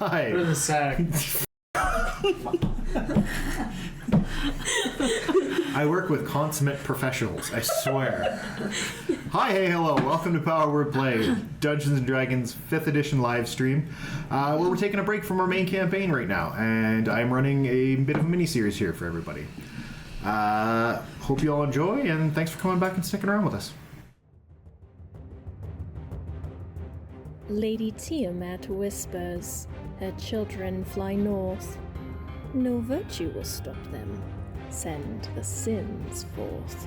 Hi. Put it in the sack. I work with consummate professionals, I swear. Hi, hey, hello. Welcome to Power Word Play, Dungeons & Dragons 5th edition live stream, where we're taking a break from our main campaign right now, and I'm running a bit of a mini-series here for everybody. Hope you all enjoy, and thanks for coming back and sticking around with us. Lady Tiamat whispers, her children fly north. No virtue will stop them. Send the sins forth.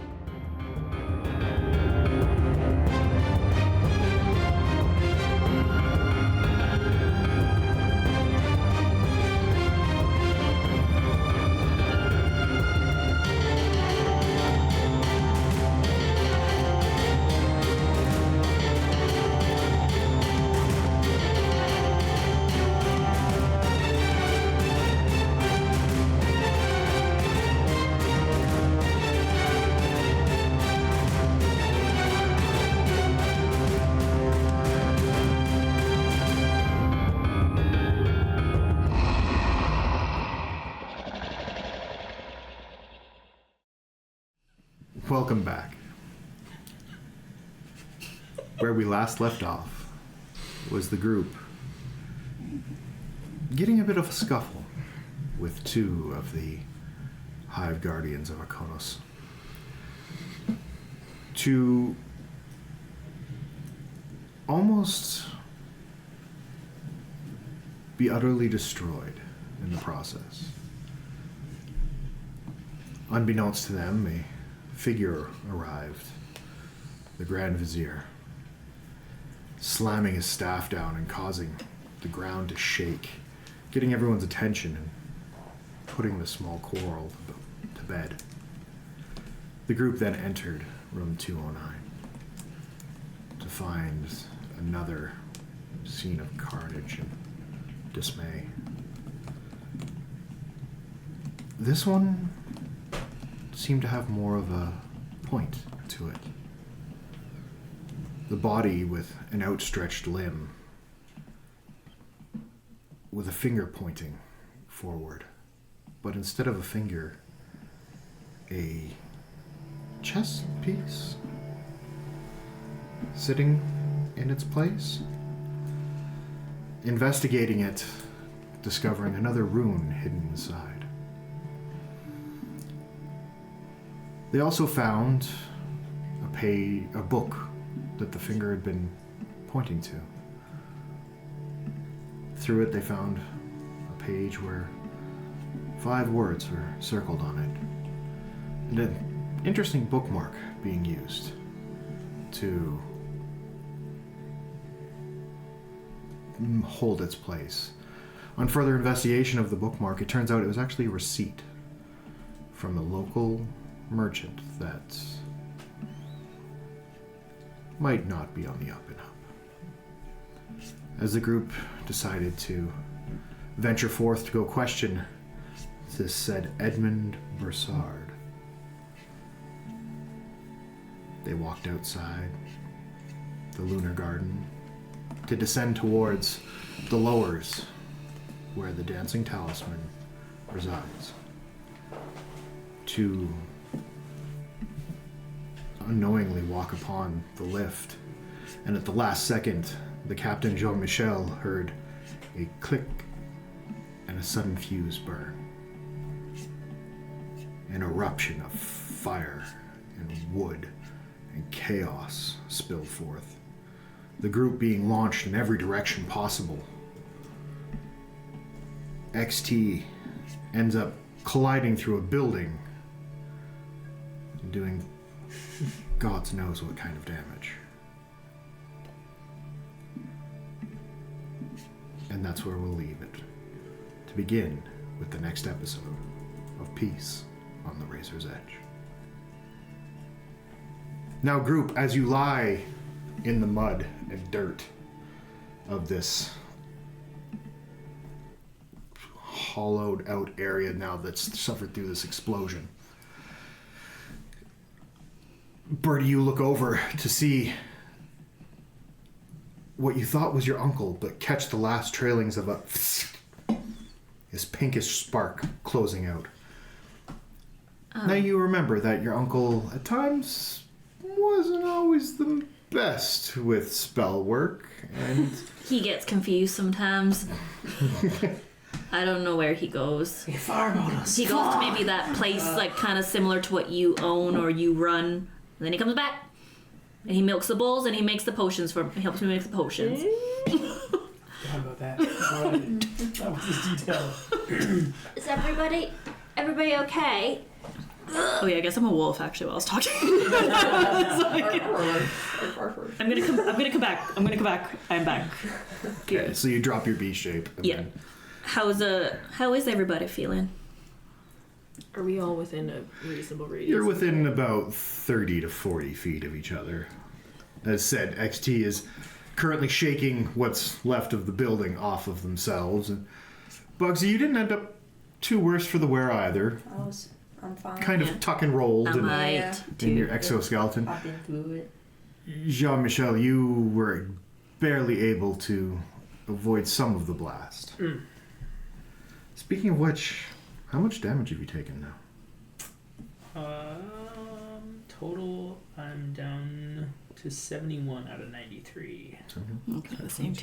Welcome back. Where we last left off was the group getting a bit of a scuffle with two of the Hive Guardians of Akonos. To almost be utterly destroyed in the process. Unbeknownst to them, a figure arrived, the Grand Vizier, slamming his staff down and causing the ground to shake, getting everyone's attention and putting the small quarrel to bed. The group then entered room 209 to find another scene of carnage and dismay. This one seemed to have more of a point to it. The body with an outstretched limb, with a finger pointing forward, but instead of a finger, a chess piece sitting in its place. Investigating it, discovering another rune hidden inside. They also found a book that the finger had been pointing to. Through it, they found a page where 5 words were circled on it, and an interesting bookmark being used to hold its place. On further investigation of the bookmark, it turns out it was actually a receipt from a local merchant that might not be on the up and up. As the group decided to venture forth to go question this said Edmund Broussard, they walked outside the Lunar Garden to descend towards the lowers where the Dancing Talisman resides, to unknowingly walk upon the lift, and at the last second, the Captain Jean-Michel heard a click and a sudden fuse burn. An eruption of fire and wood and chaos spilled forth, the group being launched in every direction possible. XT ends up colliding through a building and doing God knows what kind of damage. And that's where we'll leave it, to begin with the next episode of Peace on the Razor's Edge. Now, group, as you lie in the mud and dirt of this hollowed out area now that's suffered through this explosion, Birdie, you look over to see what you thought was your uncle, but catch the last trailings of his pinkish spark closing out. Now you remember that your uncle at times wasn't always the best with spell work, and he gets confused sometimes. I don't know where he goes. He goes to maybe that place like kind of similar to what you own or you run, and then he comes back and he milks the bulls and he makes the potions he helps me make the potions. How about that? That was his detail. Is everybody okay? Oh yeah, I guess I'm a wolf actually while I was talking. I'm gonna come back. I'm back. okay, so you drop your B shape. And Yeah. then How is everybody feeling? Are we all within a reasonable radius? you're within about 30 to 40 feet of each other. As said, XT is currently shaking what's left of the building off of themselves. And Bugsy, you didn't end up too worse for the wear either. I'm fine. Kind of tuck and rolled I might in your exoskeleton. I've been through it. Jean-Michel, you were barely able to avoid some of the blast. Speaking of which, how much damage have you taken now? Total, I'm down to 71 out of 93. I'm kind of the same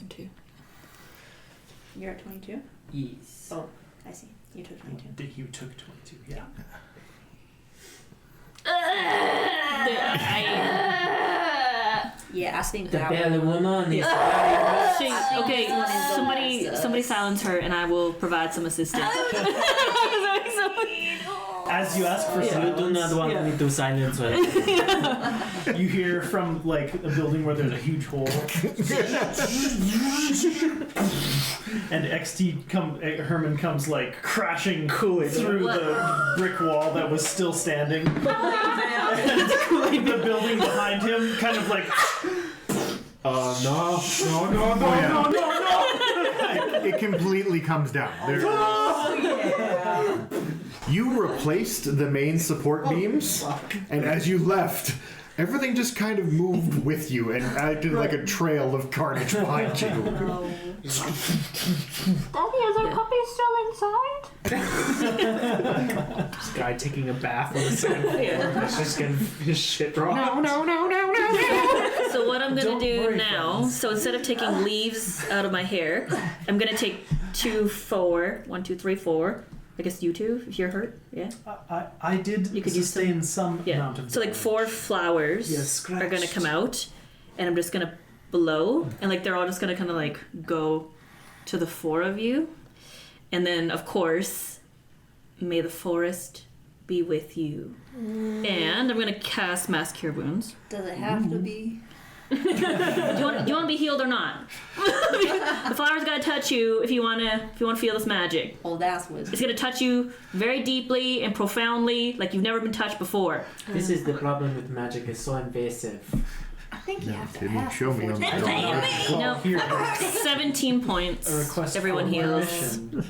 too. You're at 22? Yes. Oh, I see. You took 22. You took 22, yeah. Yeah, I think The that belly woman is Okay, somebody silence her, and I will provide some assistance. As you ask for silence, You do not want me to silence her. you hear from like a building where there's a huge hole, and Herman comes like crashing through the brick wall that was still standing. And the building behind him kind of like. No. It completely comes down. You replaced the main support beams, and as you left, everything just kind of moved with you and acted like a trail of carnage behind you. Daddy, is our puppy still inside? This guy taking a bath on the side of the floor. Just getting his shit rocked. No. So what I'm gonna do now? So instead of taking leaves out of my hair, I'm gonna take 2, 4. 1, 2, 3, 4. I guess you two, if you're hurt, yeah. I did You could use sustain some Yeah. amount of So like 4 flowers are gonna come out, and I'm just gonna blow, and like they're all just gonna kind of like go to the 4 of you, and then of course, may the forest be with you. And I'm gonna cast Mass Cure Wounds. Does it have to be? Do you want to be healed or not? The flower's gotta touch you if you wanna feel this magic. Oh, that's what. It's gonna touch you very deeply and profoundly, like you've never been touched before. This is the problem with magic, it's so invasive. I think you have to Didn't have. show me on the No. Here, 17 points. a request Everyone for heals. permission.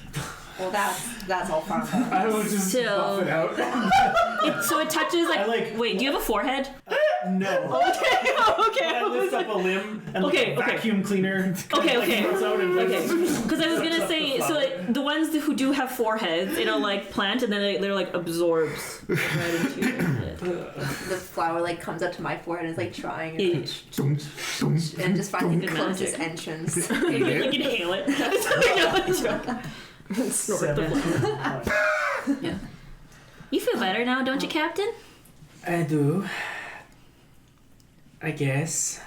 Well, that's all fine. I will just So- buff it out. So it touches like, I like- wait, do you have a forehead? No. Okay. I lift up a limb and Okay, like a vacuum cleaner. Okay. Comes out and Because I was gonna say, so like, the ones who do have foreheads, it'll like plant and then they're like absorbs right into it. The flower like comes up to my forehead and is like trying and, Yeah. and just finds the Good closest magic. entrance. You can like inhale it. Snort the flower. Yeah. You feel better now, don't you, Captain? I do. I guess.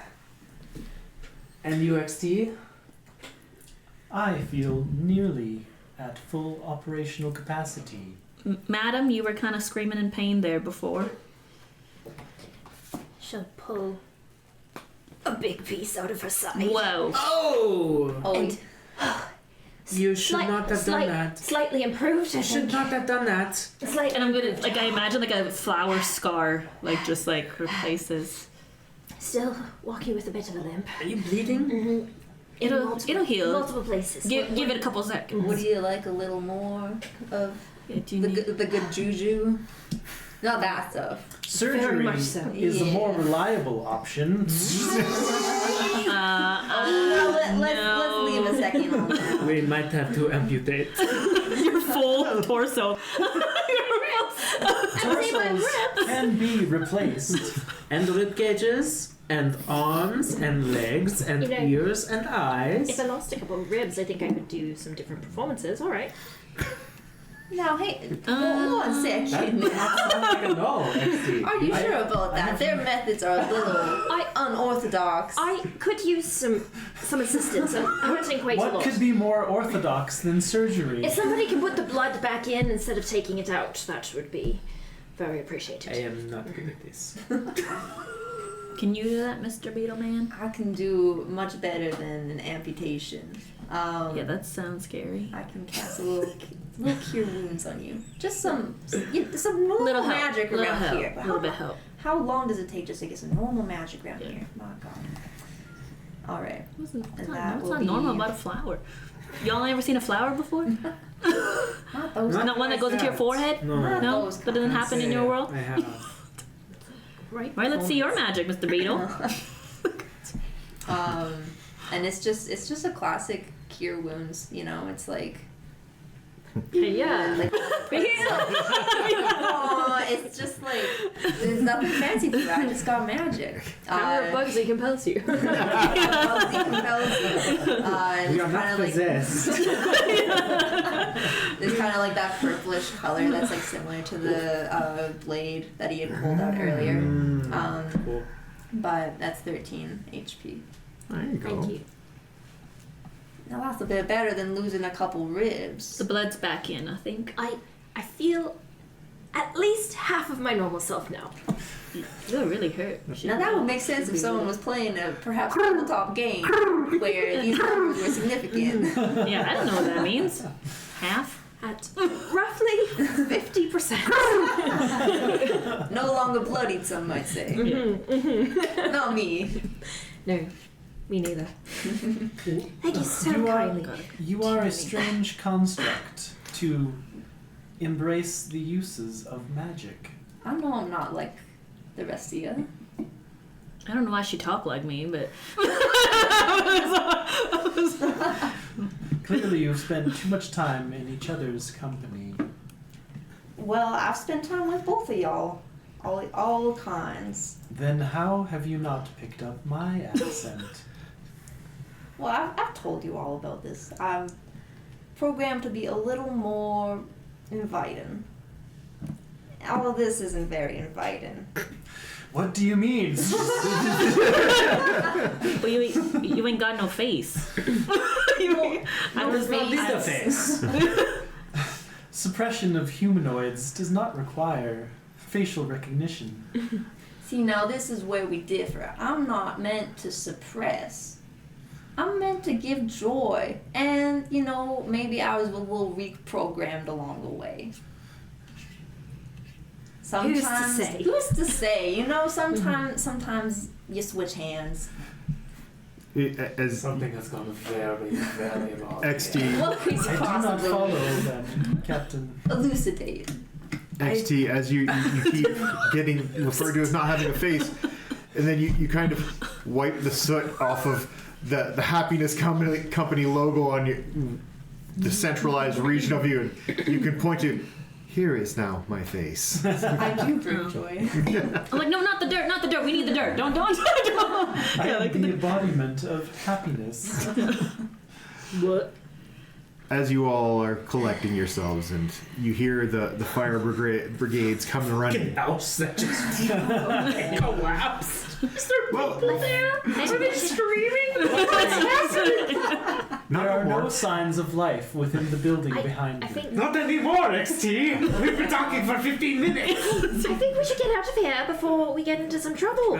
And UXT? I feel nearly at full operational capacity. Madam, you were kind of screaming in pain there before. She'll pull a big piece out of her side. Whoa. Oh! And You should not have done that. Slightly improved, I You should think. not have done that. Slightly And I'm gonna, improved. like, I imagine like a flower scar, like, just like replaces. Still walking with a bit of a limp. Are you bleeding? It'll heal. Multiple places. Give it a couple seconds. Would you like a little more of Yeah, do you the need- good juju? Not that stuff. Surgery Very much so. is a more reliable option. Let's leave a second on that. We might have to amputate. Your full torso. Torsos can be replaced. And rib cages, and arms, and legs, and You know, ears, and eyes. If I lost a couple of ribs, I think I could do some different performances. All right. Now, hey, hold on a sec. That does not sound like a no, XT. Are you sure about that? Their methods are a little unorthodox. I could use some assistance. I'm hurting quite a What lot. could be more orthodox than surgery? If somebody can put the blood back in instead of taking it out, that would be very appreciated. I am not good at this. Can you do that, Mr. Beetleman? I can do much better than an amputation. Yeah, that sounds scary. I can cast a little cure wounds on you. Just some normal Little help. magic Little around help. here. But Little bit help. how long does it take just to get some normal magic around here? My God. All right. What's And that not will normal be- about a flower? Y'all ever seen a flower before? Not those. Not one that goes into your forehead? No. Not No? those That doesn't happen in your world? I have. Right. Right, let's see your magic, Mr. Beetle. And it's just a classic cure wounds. You know, it's like. Yeah. Like, oh, it's just like there's nothing fancy to that. I just got magic. Power of Bugsy compels you. Bugsy compels you. And We it's are not kind of like possessed. there's kind of like that purplish color that's like similar to the blade that he had pulled out earlier. Cool. But that's 13 HP. There you go. Thank you. Now that's a bit better than losing a couple ribs. The blood's back in, I think. I feel at least half of my normal self now. You're really hurt. Now that would make sense if someone was playing a perhaps tabletop game where these numbers were significant. Yeah, I don't know what that means. Half? At roughly 50%. No longer bloodied, some might say. Not me. No, me neither. Thank you so You are- kindly. You are a strange construct to embrace the uses of magic. I know I'm not like the rest of you. I don't know why she talked like me, but Clearly, you've spent too much time in each other's company. Well, I've spent time with both of y'all. All kinds. Then how have you not picked up my accent? Well, I've told you all about this. I'm programmed to be a little more inviting. All of this isn't very inviting. What do you mean? but you ain't got no face. I There's no I- face. Suppression of humanoids does not require facial recognition. See, now this is where we differ. I'm not meant to suppress. I'm meant to give joy. And, you know, maybe I was a little reprogrammed along the way. Sometimes, Who's to say? Who's to say? You know, sometimes you switch hands. As Something has gone very, very wrong. XT, What could I do not possibly follow them, Captain. as elucidate? you keep getting referred to as not having a face, and then you kind of wipe the soot off of the happiness company logo on the centralized region of you, and you can point to, here is now my face. I do bring joy. I'm like, no, not the dirt, not the dirt. We need the dirt. Don't. I am the embodiment of happiness. What? As you all are collecting yourselves, and you hear the fire brigades coming running. House that just collapsed. Well, Are they screaming? not There are no anymore. signs of life within the building behind I you. think Not anymore, XT. We've been talking for 15 minutes. I think we should get out of here before we get into some trouble.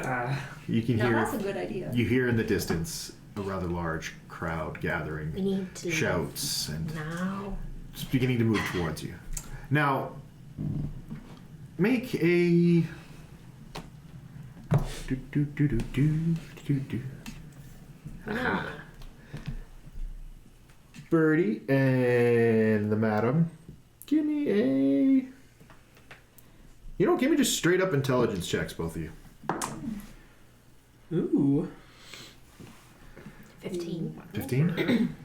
You can No, hear. that's a good idea. You hear in the distance a rather large crowd gathering, We need to shouts, and now. it's beginning to move towards you. Now, make a. Aha. Birdie and the madam, give me a You know, give me just straight up intelligence checks, both of you. Ooh. 15. 15?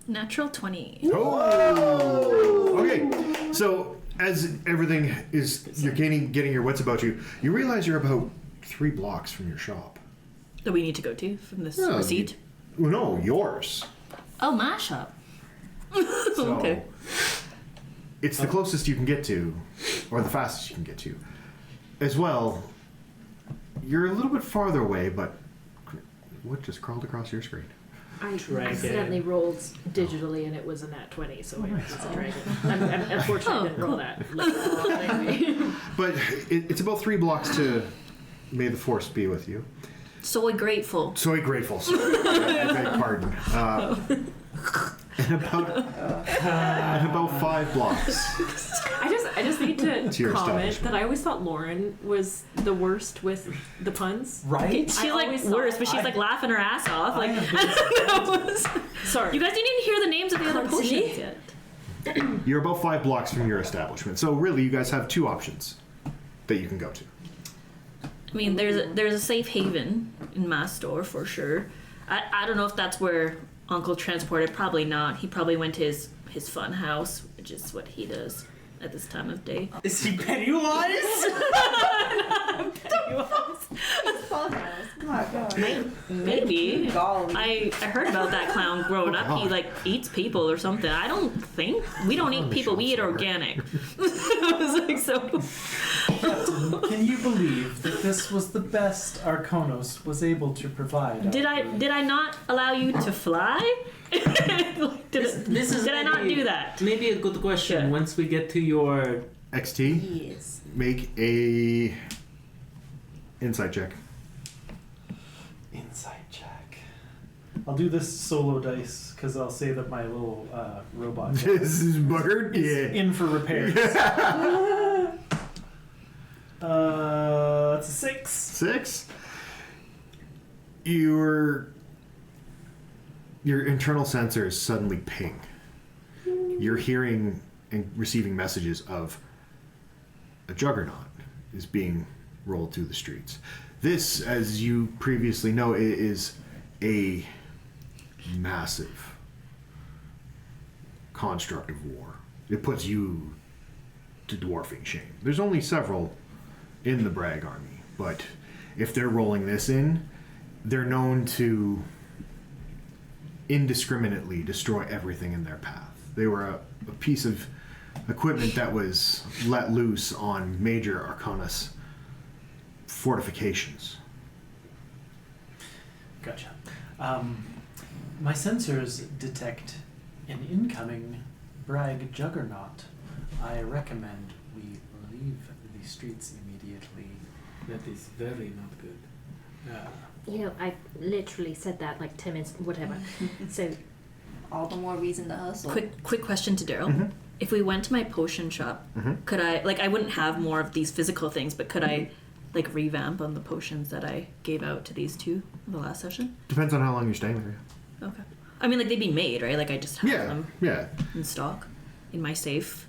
Natural 20. Oh! Okay, so as everything is, you're getting your wits about you, you realize you're about 3 blocks from your shop. That we need to go to from this No, receipt? No, yours. Oh, my shop. So, Okay. It's the closest you can get to, or the fastest you can get to. As well, you're a little bit farther away, but what just crawled across your screen? I Dragon. accidentally rolled digitally and it was a nat 20, so it was a dragon. I'm unfortunately didn't roll that. But it's about 3 blocks to May the Force be with you. Soy Grateful. Soy Grateful, sorry. I beg pardon. And about 5 blocks. I just need to your comment establishment. that I always thought Loren was the worst with the puns. Right? She's I like always worse, thought- but she's like laughing her ass off. Like, Sorry. you guys didn't even hear the names of the other potions yet. You're about 5 blocks from your establishment. So really, you guys have 2 options that you can go to. I mean, there's a safe haven in my store for sure. I don't know if that's where Uncle transported. Probably not. He probably went to his fun house, which is what he does at this time of day. Is he Pennywise? My God. Maybe. Golly. I heard about that clown growing up. He like eats people or something. I don't think we don't eat people. We eat organic. I was like, so. Can you believe that this was the best Arconos was able to provide? Did I not allow you to fly? Did I not do that? Maybe a good question. Yeah. Once we get to your XT, Yes. make a insight check. Insight check. I'll do this solo dice because I'll say that my little robot This is buggered? is Yeah. in for repairs. That's a 6. 6. Your internal sensors suddenly ping. You're hearing and receiving messages of a juggernaut is being rolled through the streets. This, as you previously know, is a massive construct of war. It puts you to dwarfing shame. There's only several in the Bragg army, but if they're rolling this in, they're known to indiscriminately destroy everything in their path. They were a piece of equipment that was let loose on major Arcanus fortifications. Gotcha. My sensors detect an incoming Bragg juggernaut. I recommend we leave the streets immediately. That is very not good. You know, I literally said that like 10 minutes, whatever. So, All the more reason to hustle. Quick question to Darryll. If we went to my potion shop, could I I wouldn't have more of these physical things, but could I like revamp on the potions that I gave out to these two the last session? Depends on how long you're staying there. Okay. I mean, like they'd be made, right? Like I just have them Yeah. in stock in my safe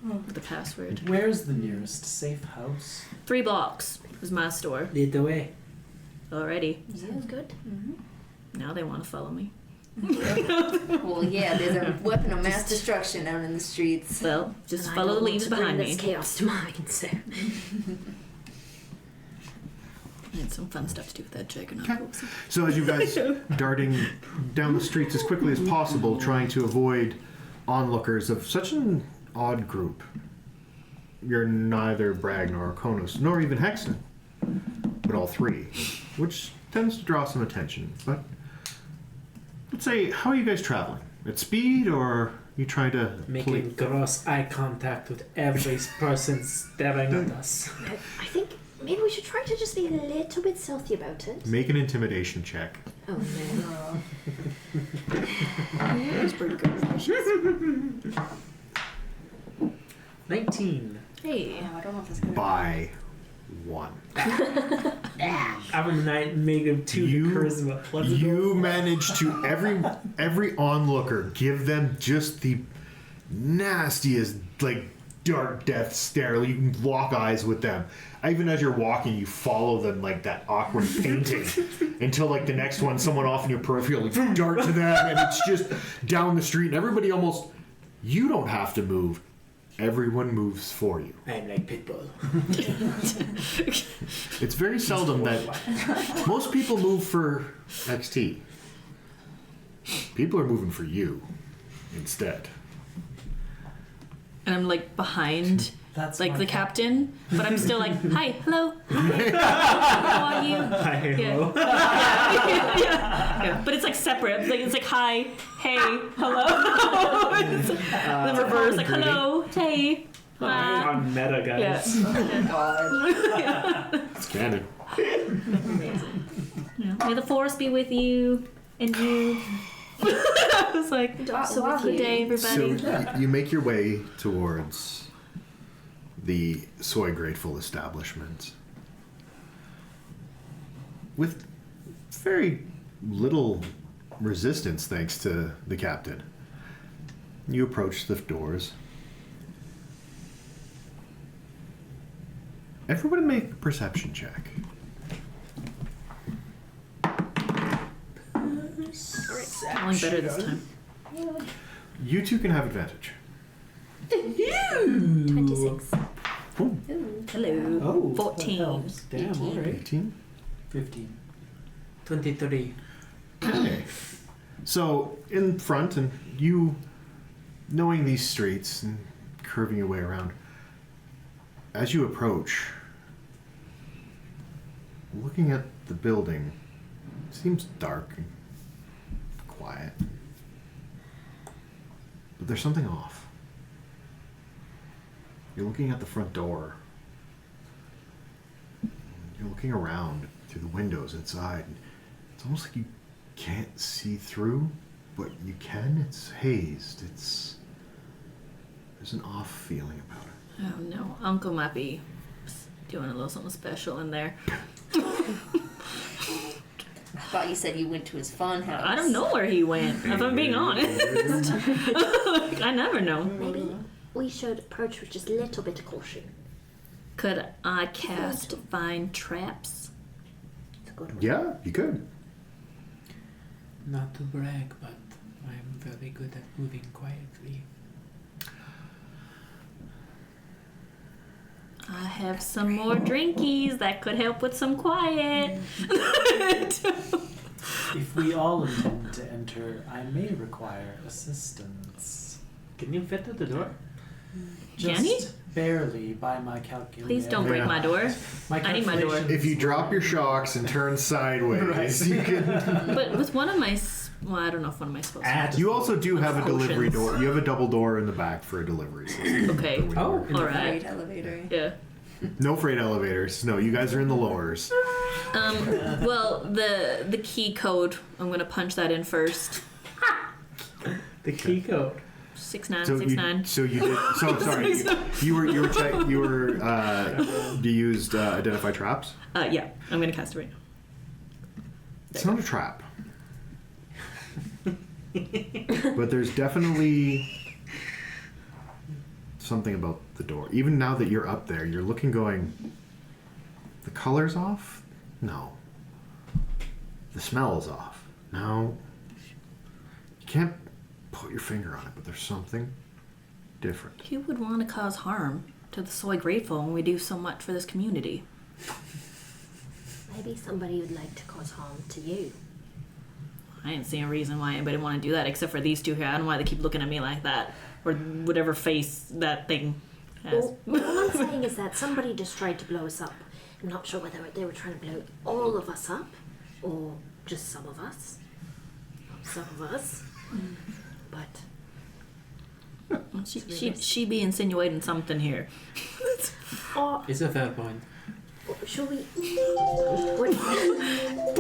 with the password. Where's the nearest safe house? 3 blocks was my store Lead the way. already. sounds good. Now they want to follow me. Well, yeah, there's a weapon of mass destruction out in the streets. Well, just And I follow don't the want leaves to bring behind me. this chaos to mine, so. I had some fun stuff to do with that juggernaut. Okay. So as you guys darting down the streets as quickly as possible, trying to avoid onlookers of such an odd group. You're neither Bragg nor Arconos, nor even Hexton, but all 3, which tends to draw some attention. But let's say, how are you guys traveling? At speed, or you try to Making gross eye contact with every person staring at us. I think maybe we should try to just be a little bit stealthy about it. make an intimidation check? Oh no. That's pretty good. 19. Hey. Oh, I don't know if that's gonna By 1. I'm a 9, negative 2 You- to charisma. Let's You go. manage to every onlooker give them just the nastiest, like dark death stare. You lock eyes with them. Even as you're walking, you follow them like that awkward painting until like the next one, someone off in your peripheral, you dart to them, and it's just down the street, and everybody almost. You don't have to move. Everyone moves for you. I'm like Pitbull. It's very seldom that most people move for XT. People are moving for you instead. And I'm like behind That's like my the cat. captain, but I'm still like, hi, hello, how are you? Hi, hello. Yeah. But it's like separate. It's like hi, hey, hello. It's the reverse, like hello, hey, hi. On meta, guys. Yeah. It's canon. May the force be with you and you. I was like, good day, everybody. So you make your way towards the Soy Grateful establishment with very little resistance, thanks to the captain. You approach the doors. Everybody make a perception check. Smelling better this time. You two can have advantage. 26. Hello. Oh, 14. Damn, alright. 18. 15. 23. Okay. So, in front, and you knowing these streets and curving your way around, as you approach, looking at the building, it seems dark and quiet. But there's something off. You're looking at the front door. You're looking around through the windows inside. It's almost like you can't see through, but you can. It's hazed. There's an off feeling about it. Oh no, Uncle might be doing a little something special in there. I thought you said you went to his fun house. I don't know where he went, if I'm being honest. I never know. Maybe we should approach with just a little bit of caution. Could I cast Find Traps? It's a good one. Yeah, you could. Not to brag, but I'm very good at moving quietly. I have some more drinkies that could help with some quiet. If we all intend to enter, I may require assistance. Can you fit to the door? Can he? Just barely, by my calculation. Please don't break my door. I need my door. If you drop your shocks and turn sideways, you can. But with one of my... Well, I don't know if one of my spells... You also do have a delivery Potions. door. You have a double door in the back for a delivery system. Okay. Oh, All right. Freight elevator. Yeah. No freight elevators. No, you guys are in the lowers. Well, the key code, I'm going to punch that in first. the key code. 6969. So you did. So sorry. You used identify traps. Yeah, I'm going to cast it right now. It's not a trap. But there's definitely something about the door. Even now that you're up there, you're looking going, the color's off? No. The smell is off? No. You can't put your finger on it, but there's something different. Who would want to cause harm to the Soy Grateful when we do so much for this community? Maybe somebody would like to cause harm to you. I didn't see a reason why anybody would want to do that except for these two here. I don't know why they keep looking at me like that. Or whatever face that thing has. Well, all I'm saying is that somebody just tried to blow us up. I'm not sure whether they were trying to blow all of us up or just some of us. Some of us. But She be insinuating something here. or It's a fair point. should we?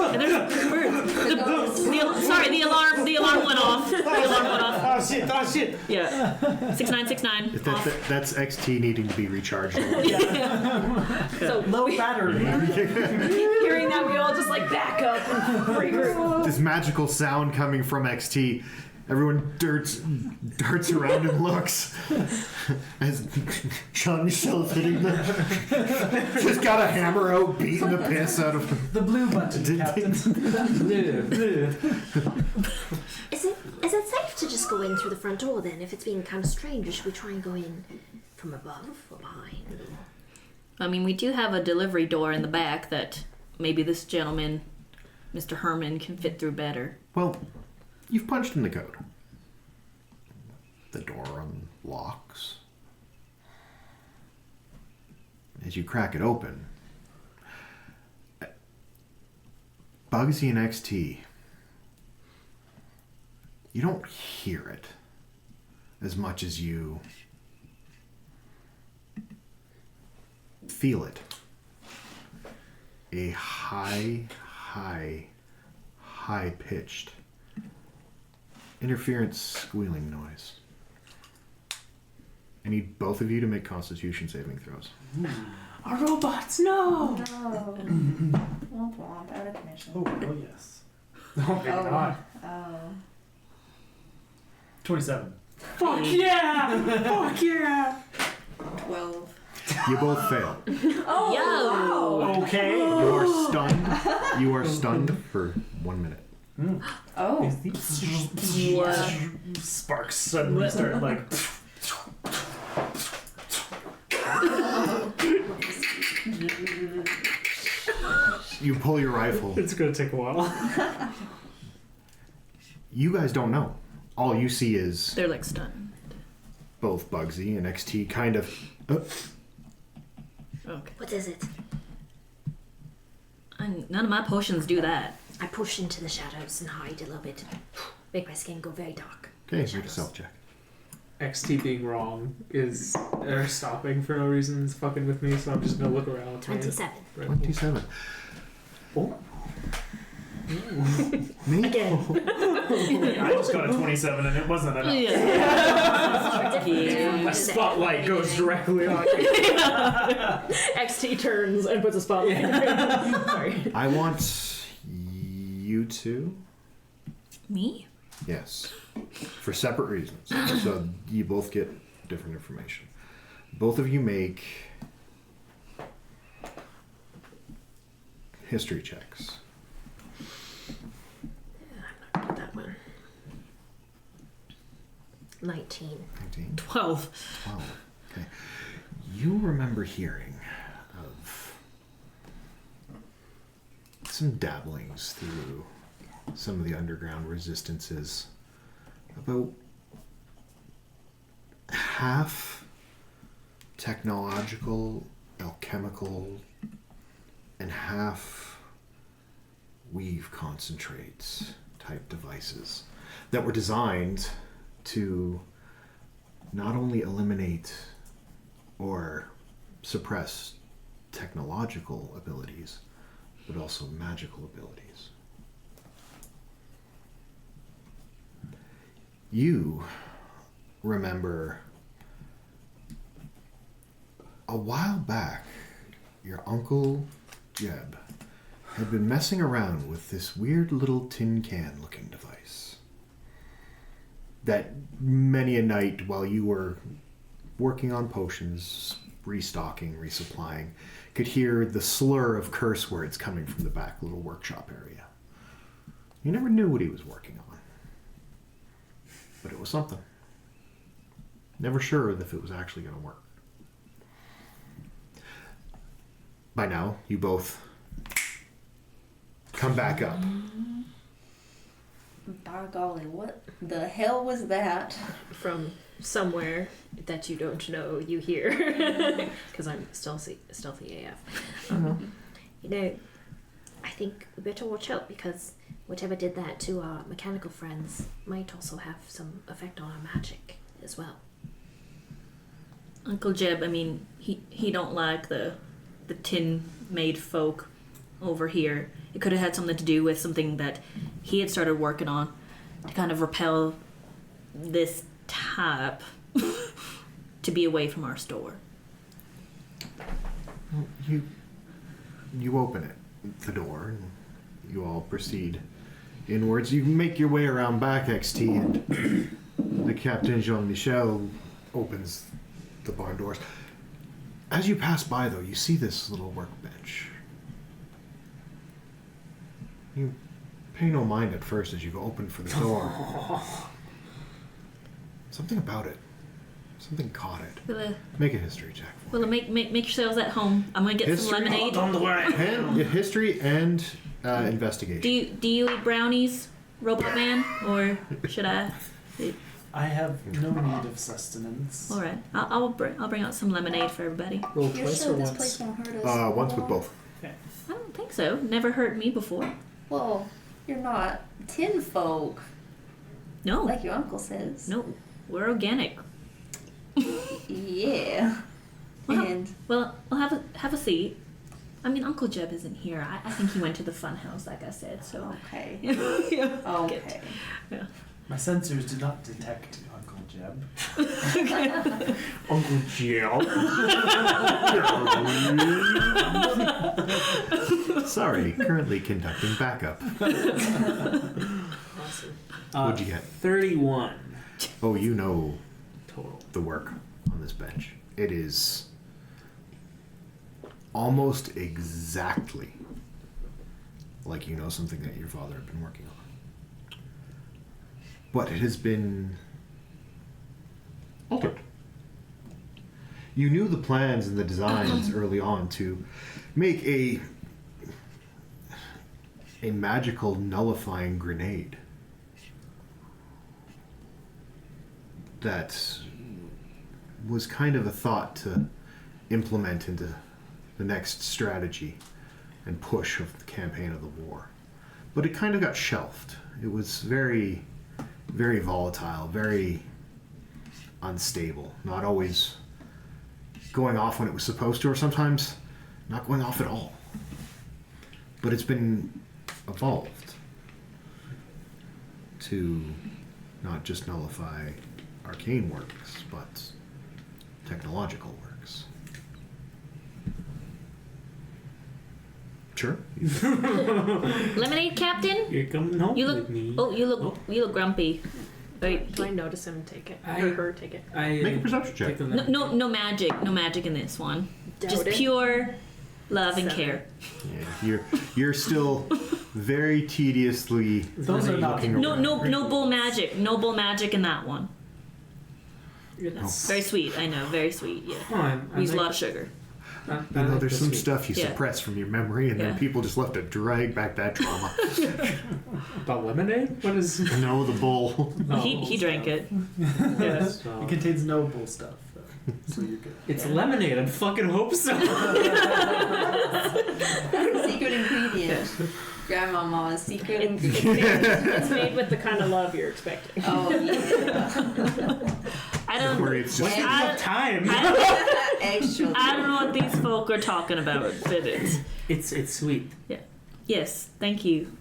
And there's birds. The alarm went off. The alarm went off. Oh shit! Yeah. 6969. Off. That's XT needing to be recharged. So Low battery. hearing that, we all just like back up and regroup. This magical sound coming from XT Everyone darts around and looks as Jean-Michel is hitting them. Just got a hammer out, beating the piss out of The blue button, Captain. Blue. Is it safe to just go in through the front door then? If it's being kind of strange, or should we try and go in from above or behind? I mean, we do have a delivery door in the back that maybe this gentleman, Mr. Herman, can fit through better. Well, you've punched in the code. The door unlocks. As you crack it open, Bugsy and XT, you don't hear it as much as you feel it. A high-pitched interference squealing noise. I need both of you to make Constitution saving throws. Our robots, no! No. Womp womp, out of commission. Oh yes. Oh my god. Oh. 27. Fuck yeah! Fuck yeah! 12. You both fail. Oh, wow. Okay. You are stunned. You are stunned for 1 minute. Oh. Sparks suddenly start like. You pull your rifle. It's gonna take a while. You guys don't know. All you see is They're like stunned. both Bugsy and XT kind of. Okay. What is it? None of my potions do that. I push into the shadows and hide a little bit. Make my skin go very dark. Okay, make a self check. XT being wrong is or stopping for no reason is fucking with me, so I'm just gonna look around. 27. 27. Oh. Me? Again. I just got a 27 and it wasn't enough. A spotlight goes directly on you. XT turns and puts a spotlight. Sorry. I want you two. Me? Yes. For separate reasons. So you both get different information. Both of you make history checks. That one. 19. 19. 12. 12. Okay. You remember hearing of some dabblings through some of the underground resistances. About half technological, alchemical, and half weave concentrates type devices that were designed to not only eliminate or suppress technological abilities, but also magical abilities. You remember a while back, your Uncle Jeb had been messing around with this weird little tin can looking device that many a night while you were working on potions, restocking, resupplying, could hear the slur of curse words coming from the back little workshop area. You never knew what he was working on, but it was something. Never sure if it was actually going to work. By now, you both come back up. By golly, what the hell was that? From somewhere that you don't know, you hear. Because I'm stealthy AF. You know, I think we better watch out because whatever did that to our mechanical friends might also have some effect on our magic as well. Uncle Jeb, I mean, he don't like the tin made folk over here. It could have had something to do with something that he had started working on to kind of repel this type to be away from our store. Well, you open it, the door, and you all proceed inwards. You make your way around back, XT, and the Captain Jean-Michel opens the barn doors. As you pass by, though, you see this little workbench. You pay no mind at first as you go open for the door. Something about it. Something caught it. Make a history check. Well, make yourselves at home. I'm gonna get some lemonade. And history and investigation. Do you eat brownies, Robot Man, or should I? I have no need of sustenance. All right, I'll bring out some lemonade for everybody. Roll You're twice sure or this once? place won't hurt us? Once with both. I don't think so. Never hurt me before. Well, you're not tin folk, No, like your uncle says. no, we're organic. Yeah. And Well, have a seat. I mean, Uncle Jeb isn't here. I think he went to the fun house, like I said. So. okay. Yeah. Okay. Yeah. My sensors do not detect Uncle Jeb. Uncle Jill. Sorry, currently conducting backup. Awesome. What'd you get? 31 Oh, you know total. the work on this bench. It is almost exactly like you know something that your father had been working on. But it has been altered. You knew the plans and the designs early on to make a magical nullifying grenade that was kind of a thought to implement into the next strategy and push of the campaign of the war. But it kind of got shelved. It was very, very volatile, very unstable, not always going off when it was supposed to, or sometimes not going off at all. But it's been evolved to not just nullify arcane works, but technological works. Sure. Lemonade, Captain. You're coming home You look. with me. Oh, you look grumpy. Wait, Do I notice him take it? I- Or her take it? Make a perception check. take the no magic in this one. Just Doubt it. pure love and 7. care. Yeah, you're still very tediously Those are not looking around. No bull magic. No bull magic in that one. That's Very sweet. I know. Very sweet. Yeah. fine. We use a lot of sugar. You know, there's some stuff you Yeah. suppress from your memory, and then Yeah. people just love to drag back that trauma. About lemonade? What is? No, the bull. He drank it. Yeah. It contains no bull stuff, though, so you're good. It's lemonade. I fucking hope so. Secret ingredient. Grandmama's secret ingredient. It's made with the kind of love you're expecting. Oh yeah. I don't. Where it's just When I- you have time. Extra. I don't know what these folk are talking about, but It's sweet. yes, thank you.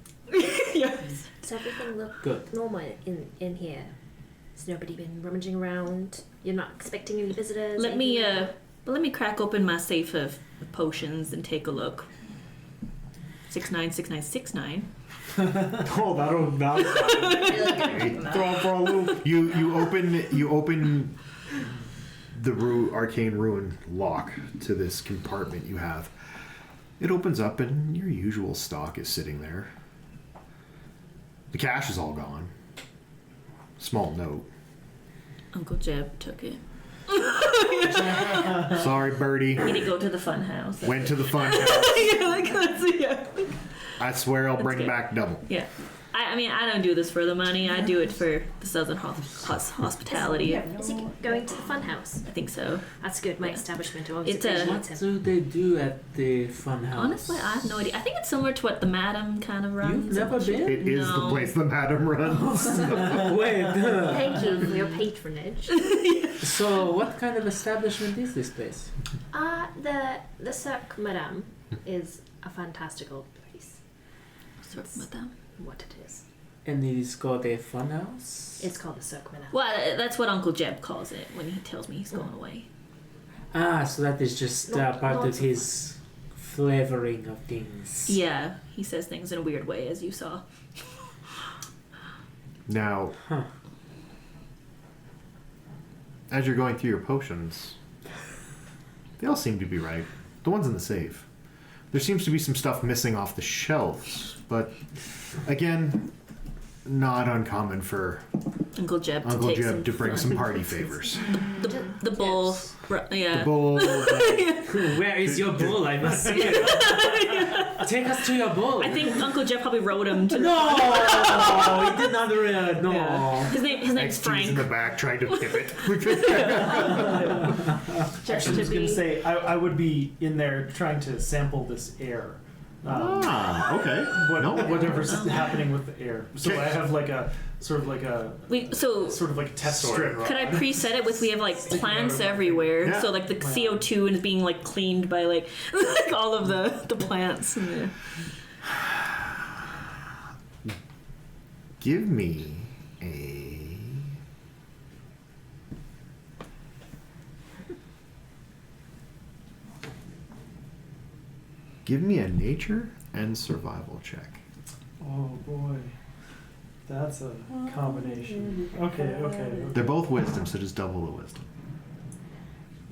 Yes. Does everything look Good. normal in here? Has nobody been rummaging around? You're not expecting any visitors? Let me anything? let me crack open my safe of potions and take a look. 696969. Oh, that'll Really good. throw for a loop. you open the arcane ruin lock to this compartment you have. It opens up and your usual stock is sitting there. The cash is all gone. Small note. Uncle Jeb took it. Sorry, Birdie. He did go to the fun house. Went to the fun house. Yeah, like that's yeah. I swear I'll bring good. back double. Yeah. I mean, I don't do this for the money. I do it for the Southern hospitality. Is he going to the fun house? I think so. That's good. My establishment always It's a- appreciates What him. do they do at the fun house? Honestly, I have no idea. I think it's similar to what the madam kind of runs. You've never been? It is the No. place the madam runs. Wait. Thank you for your patronage. So, what kind of establishment is this place? The Cirque Madame is a fantastical place. Sort of madam. What it is. And it is called a fun house? It's called the Cirque Madame. Well, that's what Uncle Jeb calls it when he tells me he's going away. Ah, so that is just part Lots of of his flavoring of things. Yeah, he says things in a weird way, as you saw. Now, as you're going through your potions, they all seem to be right. The ones in the safe. There seems to be some stuff missing off the shelves, but again, not uncommon for Uncle Jeb Uncle to take Jeb to bring fun. some party favors. The bowl. Yeah. The bowl. Where is your bull? I must see it. Take us to your bull. I think Uncle Jeb probably rode him to No, he did not. No. Yeah. His name's XT's Frank. in the back trying to pivot. Actually, I was going to say, I would be in there trying to sample this air. Okay. Whatever's happening with the air. So I have like a sort of like a test strip. Could I preset it with we have like plants everywhere, Yeah. so like the CO2 is being like cleaned by like all of the plants. Yeah. Give me a. Give me a nature and survival check. Oh boy. That's a combination. Okay. They're both wisdom, so just double the wisdom.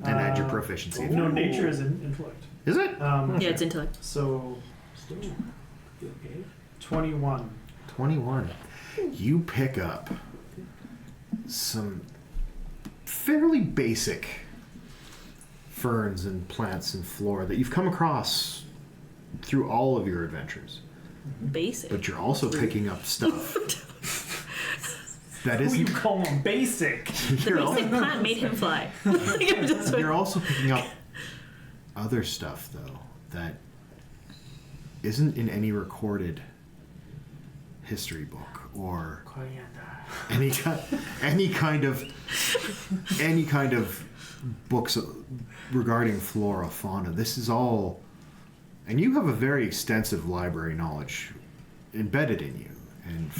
And add your proficiency. No, nature is in intellect. Is it? Yeah, it's intellect. So, Okay. 21. 21. You pick up some fairly basic ferns and plants and flora that you've come across through all of your adventures. Basic. But you're also picking up stuff that Who you isn't. call them basic? The basic plant made him fly. I'm just like- You're also picking up other stuff though that isn't in any recorded history book or any kind of books regarding flora, fauna. This is all, and you have a very extensive library knowledge embedded in you, and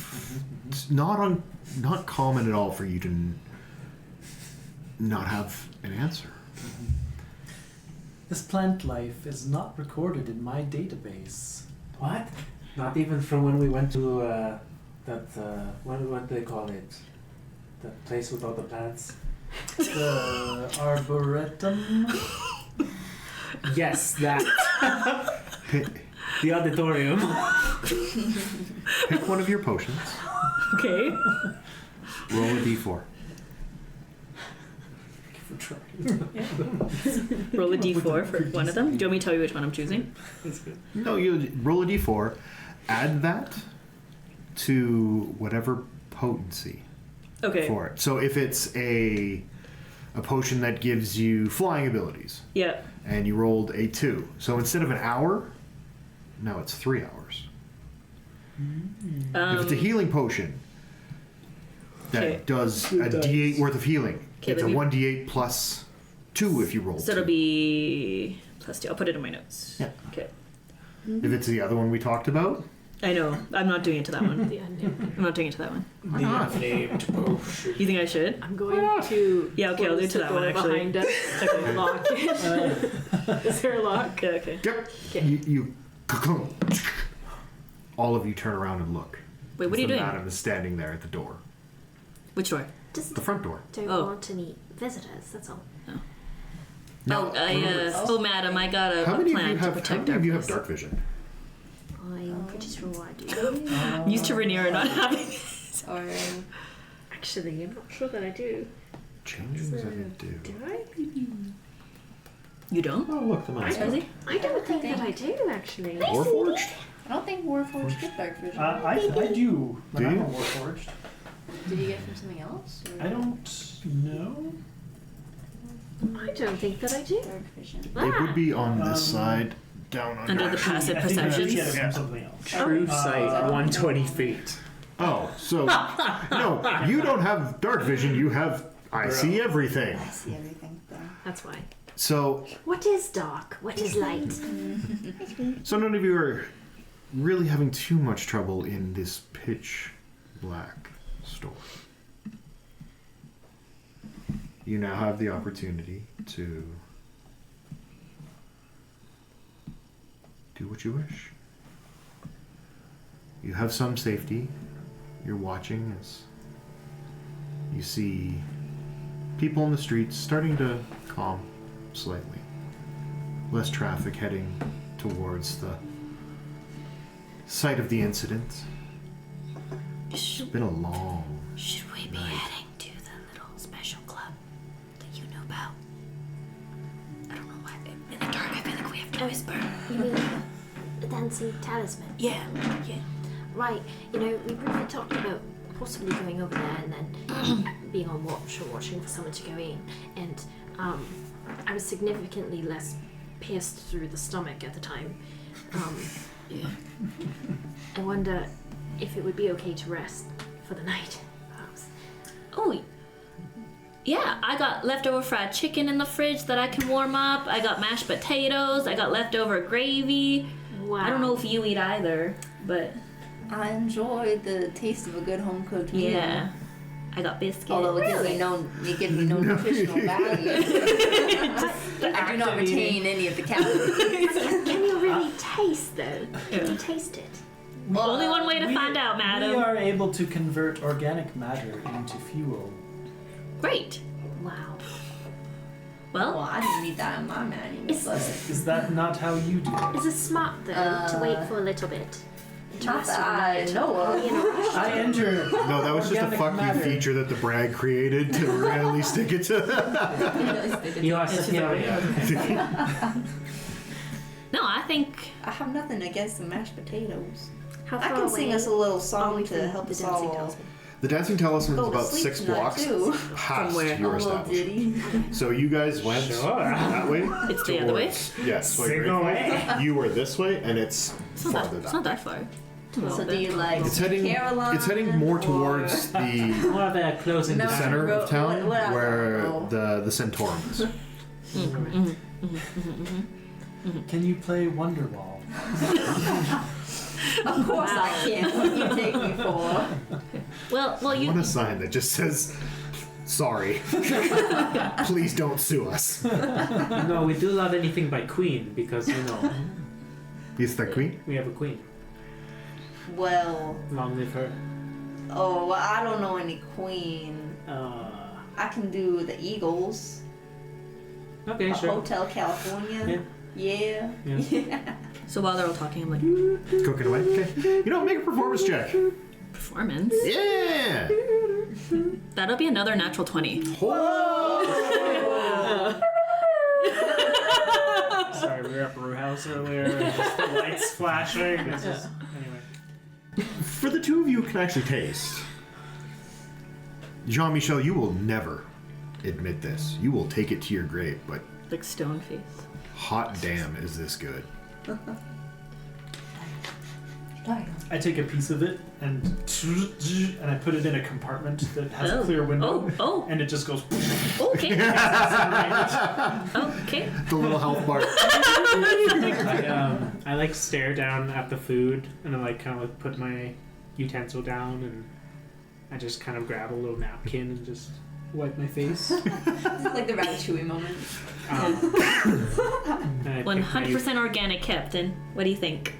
it's not common at all for you to not have an answer. This plant life is not recorded in my database. What? Not even from when we went to what do they call it? That place with all the plants? The Arboretum? Yes, that. The auditorium. Pick one of your potions. Okay. Roll a d4. For trying. Roll a d4 for one of them. Do you want me to tell you which one I'm choosing? No, you roll a d4. Add that to whatever potency Okay. for it. So if it's a potion that gives you flying abilities, Yeah. and you rolled a 2, so instead of an hour, now it's 3 hours. If it's a healing potion that Okay. does a d8 worth of healing, Okay, it's a let me- 1d8 plus 2 if you roll. So it'll 2. be plus 2. I'll put it in my notes. Yeah. Okay. If it's the other one we talked about, I know. I'm not doing it to that one. The unnamed. I'm not doing it to that one. why not? Named potion. You think I should? I'm going to. Yeah, okay, I'll do it to close that the one, door actually. Behind us. Okay. Lock it. Is there a lock? Yeah, okay. Yep. Okay. You all of you turn around and look. Wait, what are you The doing? madam is standing there at the door. Which door? Just The front door. don't Oh. want any visitors, that's all. Now, Oh, madam, I got a how many of plan you to have protect our have place. dark vision? I'm pretty sure I do. I'm used to Rhaenyra not having Or Actually, I'm not sure that I do. Changes that it do. Do I? You don't? Oh, look, the I mouse. don't, I don't think that I do, actually. Warforged? I don't think Warforged get dark vision. I do. But Do I'm you? a Warforged. Did you get it from something else? Or I don't know. I don't think that I do. dark vision. It would be on this Um, side, down under. Under the passive I think I did perceptions? get it from Yeah. something else. True sight, 120 feet. Oh, so no, you don't have dark vision. You have I see everything. I see everything. Though. That's why. So What is dark? What is light? none of you are really having too much trouble in this pitch black store. You now have the opportunity to do what you wish. You have some safety you're watching as you see people in the streets starting to calm slightly. Less traffic heading towards the site of the incident. It's been a long Should we be night. heading to the little special club that you know about? I don't know why. In the dark, I feel like we have to whisper. You mean the dancing talisman? Yeah. Right. You know, we briefly talked about possibly going over there and then being on watch or watching for someone to go in. And I was significantly less pierced through the stomach at the time. I wonder if it would be okay to rest for the night, perhaps. Oh, yeah, I got leftover fried chicken in the fridge that I can warm up. I got mashed potatoes. I got leftover gravy. Wow. I don't know if you eat either, but I enjoy the taste of a good home cooked meal. yeah. I got biscuits. Although it gives me no nutritional value. I do not retain any of the calories. Can you really taste, though? Can you taste it? Only one way to find out, madam. We are able to convert organic matter into fuel. Great. Wow. Well, Well, I didn't read that in my manual. But Is that not how you do it? Is it smart, though, to wait for a little bit? To not rest that for the I night? know of. You know, I enter. No, that was just a organic fuck matter. you feature that the brag created to really stick it to. You are superior. no, I think I have nothing against the mashed potatoes. how I far can sing away us a little are song we to from help the us dancing all talisman? The dancing talisman is go to about sleep 6 tonight, blocks too. past where? your A little establishment. ditty. So you guys went that way. it's the other way. towards- Yes, Soy Sing Grateful. away. You were this way, and it's It's not farther that, it's down. not that far. It's a So little do you bit. like It's heading. Caroline? It's heading more or- towards the More of a closing No. center Ro- of town, what I where don't know. the Centaurum is. Can you play Wonderwall? Of course I can. What do you take me for? Well, I you. want a sign that just says, "Sorry, please don't sue us." No, we do love anything by Queen because, you know, Is that queen? we have a queen. Well, Long live her. well, I don't know any queen. I can do the Eagles. Okay, A sure. Hotel California. Yeah. Yeah. So while they're all talking, I'm like, Cooking away. Okay. You know, make a performance check. performance. Yeah. That'll be another natural 20. Sorry, we were at Brew House earlier. And just the lights flashing. It's just, anyway. For the two of you who can actually taste, Jean-Michel, you will never admit this. You will take it to your grave, but Like stone face. hot damn is this good. I take a piece of it and I put it in a compartment that has a clear window. Oh, And it just goes. okay. Okay. The little health bar. I like stare down at the food and I like kind of like put my utensil down and I just kind of grab a little napkin and just wipe my face. It's like the Ratatouille moment. And I pick my 100% organic, Captain. What do you think?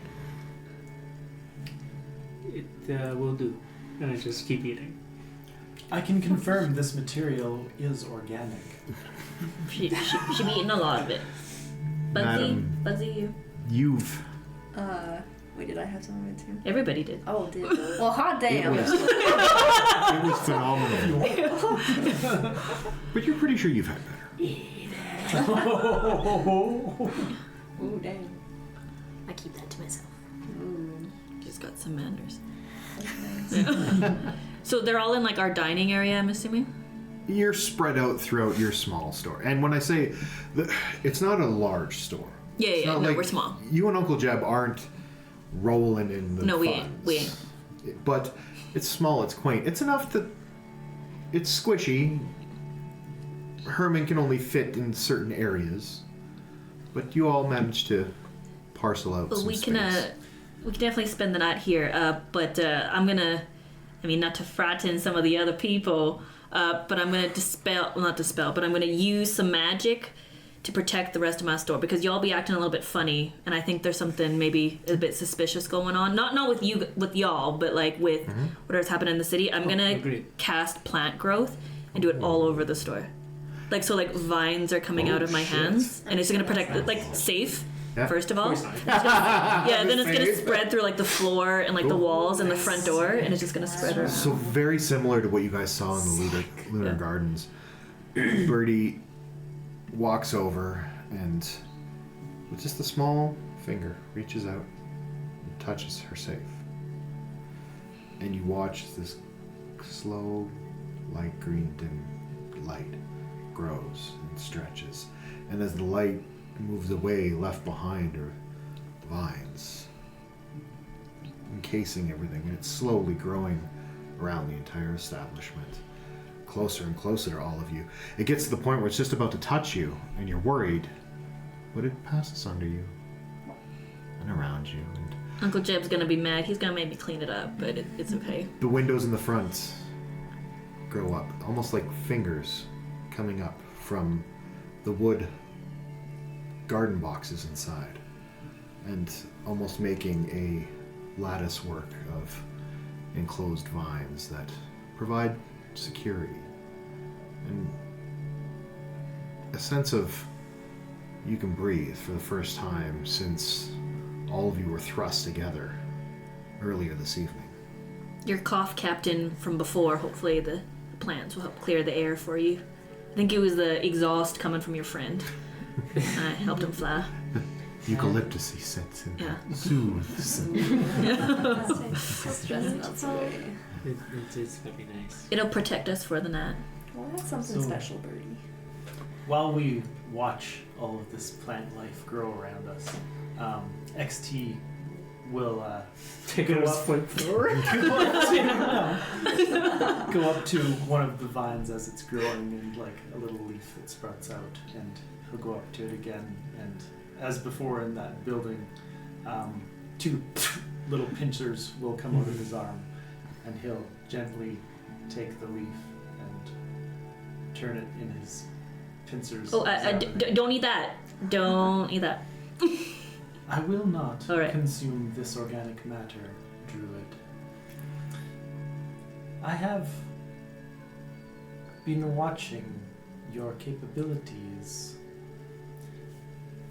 It will do. And I just keep eating. I can confirm this material is organic. She be eating a lot of it. Buzzy? Madam. Buzzy, you? You've. Wait, did I have some of it too? Everybody did. Oh, did. Well, hot damn. It was phenomenal. But you're pretty sure you've had better. Ooh, damn. I keep that to myself. Ooh. Just got some manners. That's nice. So they're all in like our dining area, I'm assuming? You're spread out throughout your small store. And when I say, it's not a large store. Yeah, It's yeah, not no, like we're small. You and Uncle Jeb aren't rolling in the No, we funds. ain't. We ain't. But it's small, it's quaint. It's enough that it's squishy. Herman can only fit in certain areas. But you all managed to parcel out Well, some we space. can definitely spend the night here. But I'm gonna, I mean, not to frighten some of the other people, but I'm gonna but I'm gonna use some magic to protect the rest of my store because y'all be acting a little bit funny, and I think there's something maybe a bit suspicious going on. Not with y'all, but like with whatever's happening in the city. I'm gonna cast plant growth and do it all over the store. Like so, like vines are coming out of my hands, and it's gonna protect like safe. First of all, then it's gonna spread through like the floor and like the walls and the front door, and it's just gonna spread around. So very similar to what you guys saw in the Lunar Gardens. Birdie walks over and with just a small finger reaches out and touches her safe. And you watch this slow, light green dim light grows and stretches. And as the light moves away, left behind are the vines, encasing everything, and it's slowly growing around the entire establishment. Closer and closer to all of you. It gets to the point where it's just about to touch you, and you're worried, but it passes under you and around you. And Uncle Jeb's gonna be mad. He's gonna make me clean it up, but it's okay. the windows in the front grow up, almost like fingers coming up from the wood garden boxes inside, and almost making a lattice work of enclosed vines that provide security and a sense of you can breathe for the first time since all of you were thrust together earlier this evening. Your cough captain from before, hopefully the plants will help clear the air for you. I think it was the exhaust coming from your friend. I helped him fly. Eucalyptus, he sits and soothes. It is very nice. It'll protect us for the night. Well, that's something special, Birdie. While we watch all of this plant life grow around us, XT will Take a foot forward. go up to one of the vines as it's growing, and like a little leaf that sprouts out, and he'll go up to it again, and as before in that building, two little pincers will come out of his arm, and he'll gently take the leaf and turn it in his pincers. Oh, don't eat that. Don't eat that. I will not All right. consume this organic matter, Druid. I have been watching your capabilities.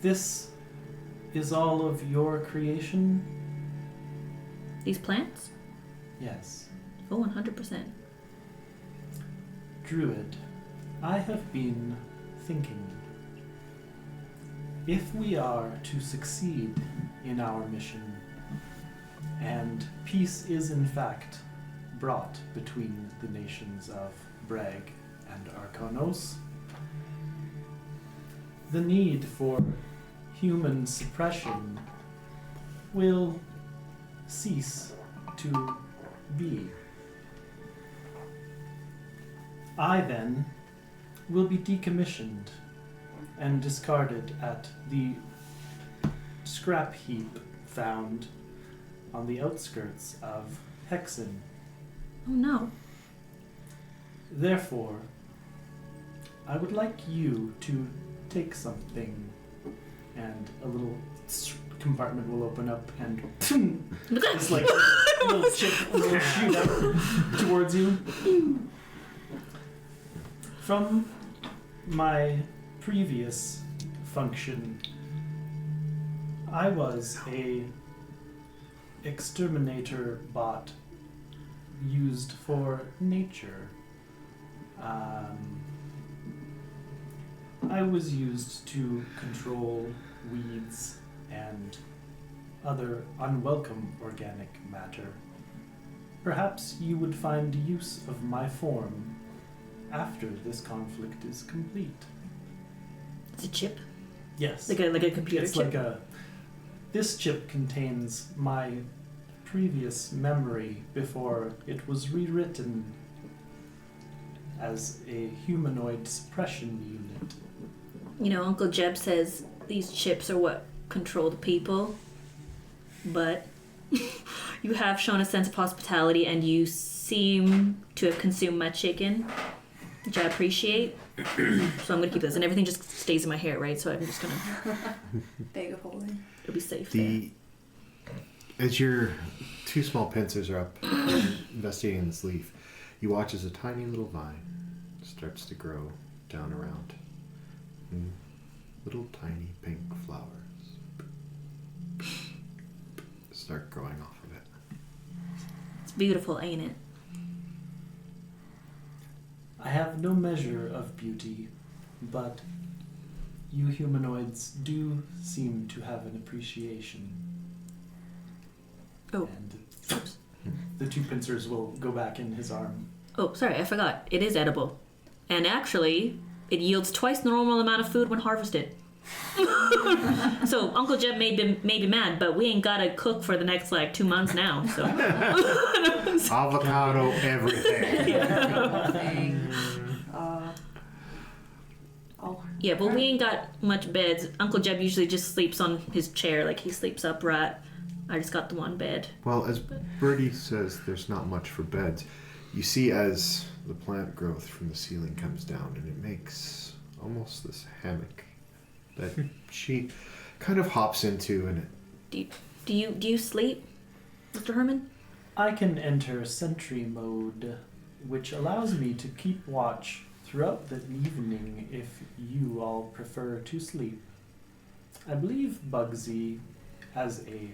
This is all of your creation? These plants? Yes. Oh, 100%. Druid, I have been thinking. If we are to succeed in our mission, and peace is in fact brought between the nations of Brag and Arkonos, the need for human suppression will cease to be. I then will be decommissioned and discarded at the scrap heap found on the outskirts of Hexen. Oh no. Therefore, I would like you to take something, and a little compartment will open up, and it's like a little chip will shoot out towards you. From my previous function, I was a exterminator bot used for nature. I was used to control weeds and other unwelcome organic matter. Perhaps you would find use of my form after this conflict is complete. It's a chip? Yes. Like a computer It's chip? like this chip contains my previous memory before it was rewritten as a humanoid suppression unit. You know, Uncle Jeb says these chips are what control the people, but you have shown a sense of hospitality, and you seem to have consumed my chicken. which I appreciate. So I'm gonna keep this, and everything just stays in my hair, right? So I'm just gonna. Bag of holding. It'll be safe. There. As your 2 small pincers are up investigating this leaf, you watch as a tiny little vine starts to grow down around. Little tiny pink flowers start growing off of it. It's beautiful, ain't it? I have no measure of beauty, but you humanoids do seem to have an appreciation. Oh. And Oops. the 2 pincers will go back in his arm. Oh, sorry, I forgot. It is edible. And actually, it yields twice the normal amount of food when harvested. So Uncle Jeb may be mad, but we ain't gotta cook for the next 2 months now. So Avocado, everything. Yeah, but we ain't got much beds. Uncle Jeb usually just sleeps on his chair, he sleeps upright. I just got the one bed. Well, as Birdie says, there's not much for beds. You see as the plant growth from the ceiling comes down, and it makes almost this hammock that she kind of hops into, and Do you sleep, Mr. Herman? I can enter sentry mode, which allows me to keep watch throughout the evening if you all prefer to sleep. I believe Bugsy, as a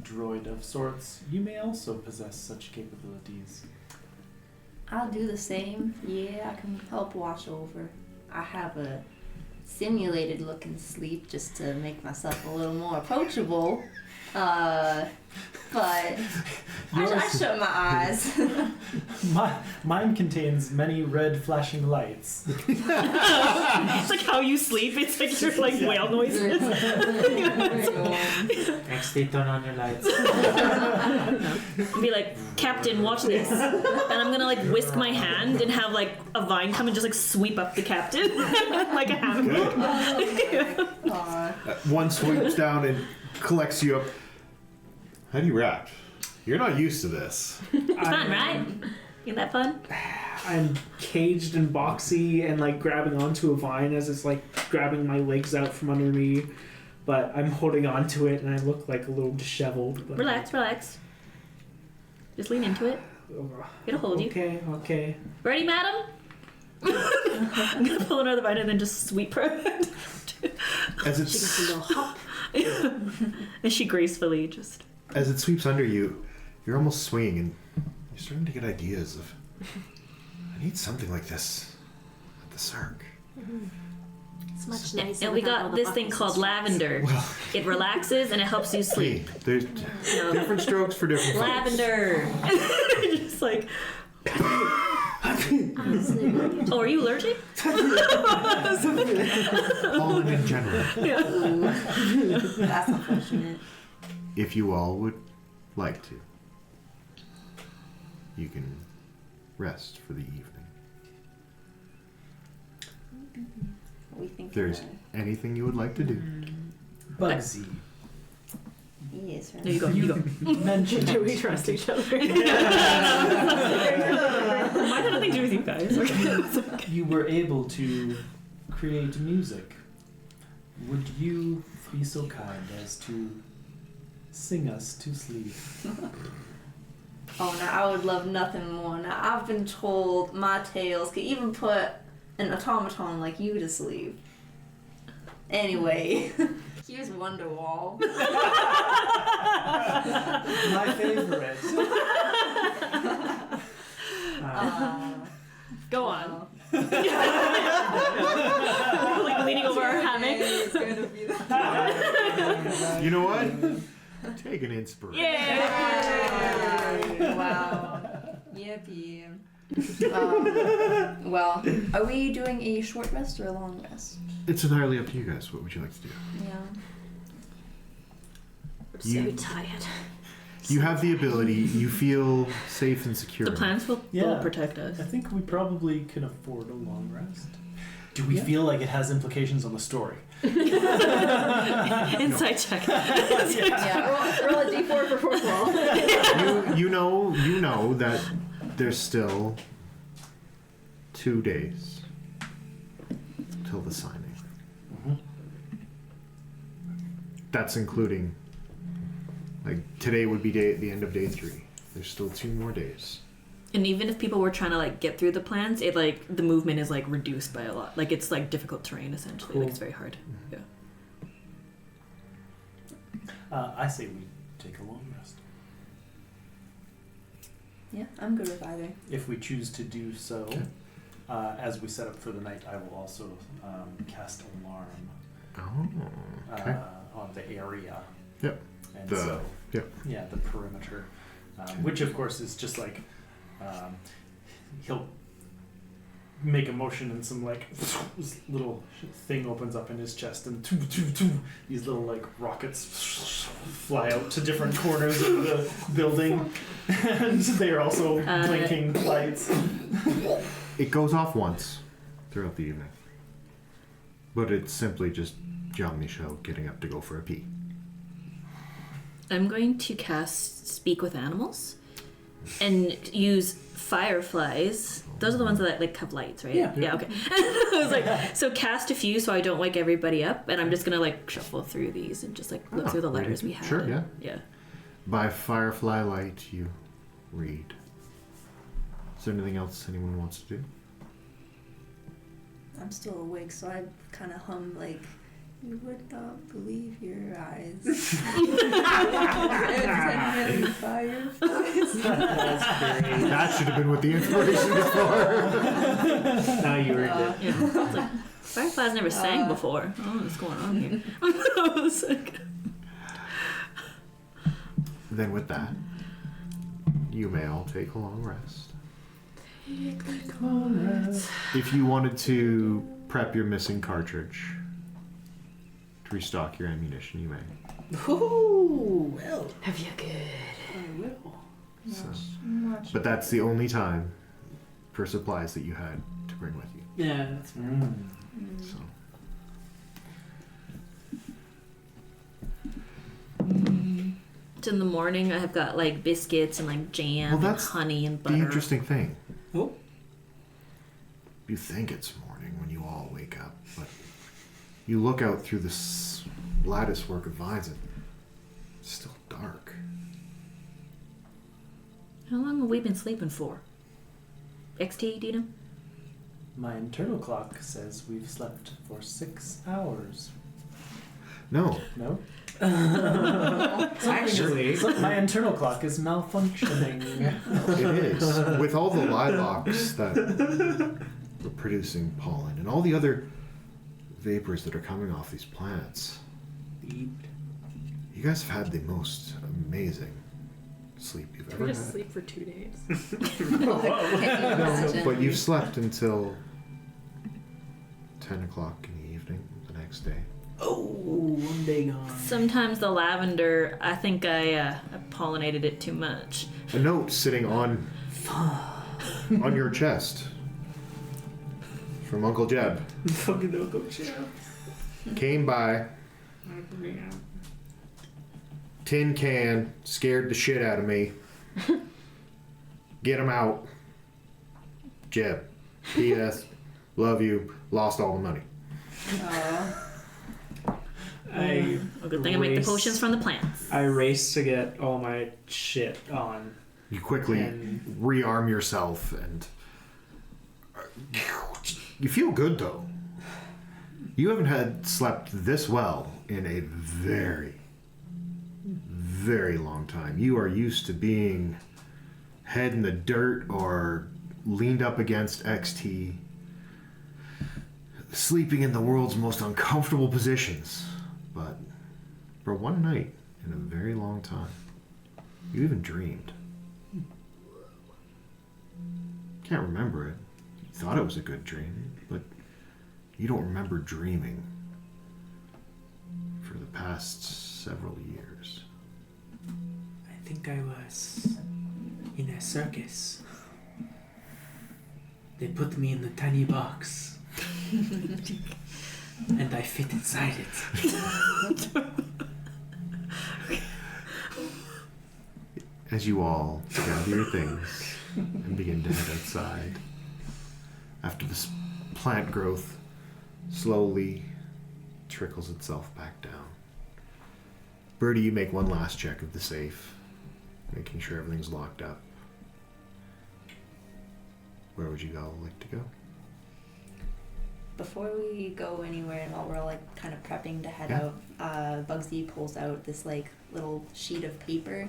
droid of sorts, you may also possess such capabilities. I'll do the same. Yeah, I can help watch over. I have a simulated looking sleep just to make myself a little more approachable. But I shut my eyes. Mine contains many red flashing lights. It's like how you sleep. It's like your whale noises. Next day, turn on your lights. Be like, Captain, watch this. And I'm gonna whisk my hand and have a vine come and just sweep up the captain like a hammock. one swoops down and collects you up. How do you react? You're not used to this. It's fun, right? Isn't that fun? I'm caged and boxy and grabbing onto a vine as it's grabbing my legs out from under me, but I'm holding onto it and I look a little disheveled. But Relax. Just lean into it. It'll hold you. Okay. Ready, madam? I'm gonna pull another vine and then just sweep her. As She gets a little hop. And she gracefully just. As it sweeps under you, you're almost swinging, and you're starting to get ideas of, I need something like this at the Cirque. It's much nicer. And we without all got the this thing buckles called and straps. lavender. Well, It relaxes and it helps you hey, sleep. there's different strokes for different folks. Lavender. Just Absolutely. oh, are you allergic? Pollen in general. That's unfortunate. If you all would like to, you can rest for the evening. We think If there's anything you would like to do. Bugsy, Yes, right. There you go. You go. mentioned Do we trust each other? Why had nothing to do with you guys? you were able to create music. Would you be so kind as to sing us to sleep? Oh, now I would love nothing more. Now I've been told my tales could even put an automaton like you to sleep. Anyway, here's Wonderwall. My favorite. Go on. Leaning over our hammock. It's gonna be that. You know what? Take an inspiration. Yay! Wow. Yep. Well, are we doing a short rest or a long rest? It's entirely up to you guys. What would you like to do? Yeah. I'm You- so tired. You have the ability. You feel safe and secure. The plants will protect us. I think we probably can afford a long rest. Do we feel like it has implications on the story? Inside check. Yeah. Roll a d4 for fourth wall. You know that there's still 2 days till the signing. That's including, like, today would be the end of day 3. There's still 2 more days. And even if people were trying to like get through the plans, it like the movement is like reduced by a lot. Like it's like difficult terrain essentially. Cool. Like it's very hard. Yeah. I say we take a long rest. Yeah, I'm good with either. If we choose to do so, Okay. as we set up for the night, I will also cast Alarm Oh, okay. on the area. Yep. And The- yep. Yeah, the perimeter, which of course is just like he'll make a motion and some like this little thing opens up in his chest and these little like rockets fly out to different corners of the building and they are also blinking lights. It goes off once throughout the evening. But it's simply just Jean-Michel getting up to go for a pee. I'm going to cast Speak with Animals and use fireflies. Those are the ones that like have lights, right? Yeah. Yeah, okay. I was like, so cast a few so I don't wake everybody up, and I'm just gonna like shuffle through these and just like look through the letters we have. Sure, yeah. Yeah. By firefly light, you read. Is there anything else anyone wants to do? I'm still awake, so I kind of hum like, "You would not believe your eyes." Red fireflies. That should have been what the inspiration was for. Now you earned it. Yeah. It's like, fireflies never sang before. I don't know what's going on here. I was like, Then with that, you may all take a long rest. If you wanted to prep your missing cartridge to restock your ammunition, you may. Ooh, well, have you good? I will. So, but that's the only time for supplies that you had to bring with you. Yeah, that's fine. So. So in the morning, I have got like biscuits and like jam Well, that's and honey and The butter. interesting thing. Oh. You think it's morning when you all wake up, but you look out through this lattice work of vines and it's still dark. How long have we been sleeping for? XT, do you know? My internal clock says we've slept for 6 hours. No, No? Actually, My internal clock is malfunctioning. it is. With all the lilacs that are producing pollen and all the other vapors that are coming off these plants, you guys have had the most amazing sleep you've ever We had. just sleep for 2 days. No, but you've slept until 10 o'clock in the evening the next day. oh, one day gone. Sometimes the lavender, I think I pollinated it too much. A note sitting on your chest from Uncle Jeb Fucking don't go chill. came by, tin can, scared the shit out of me. Get him out. Jeb. P.S. Love you. Lost all the money. I A good thing I make the raced- potions from the plants. I raced to get all my shit on. You quickly And- rearm yourself and you feel good though. You haven't had slept this well in a very, very long time. You are used to being head in the dirt or leaned up against XT, sleeping in the world's most uncomfortable positions. But for one night in a very long time, you even dreamed. Can't remember it. You thought it was a good dream, but you don't remember dreaming for the past several years. I think I was in a circus. They put me in the tiny box. And I fit inside it. As you all gather your things and begin to head outside, after this plant growth slowly trickles itself back down. Birdie, you make one last check of the safe, making sure everything's locked up. Where would you all like to go? Before we go anywhere, and while we're like kind of prepping to head out, Bugsy pulls out this like little sheet of paper,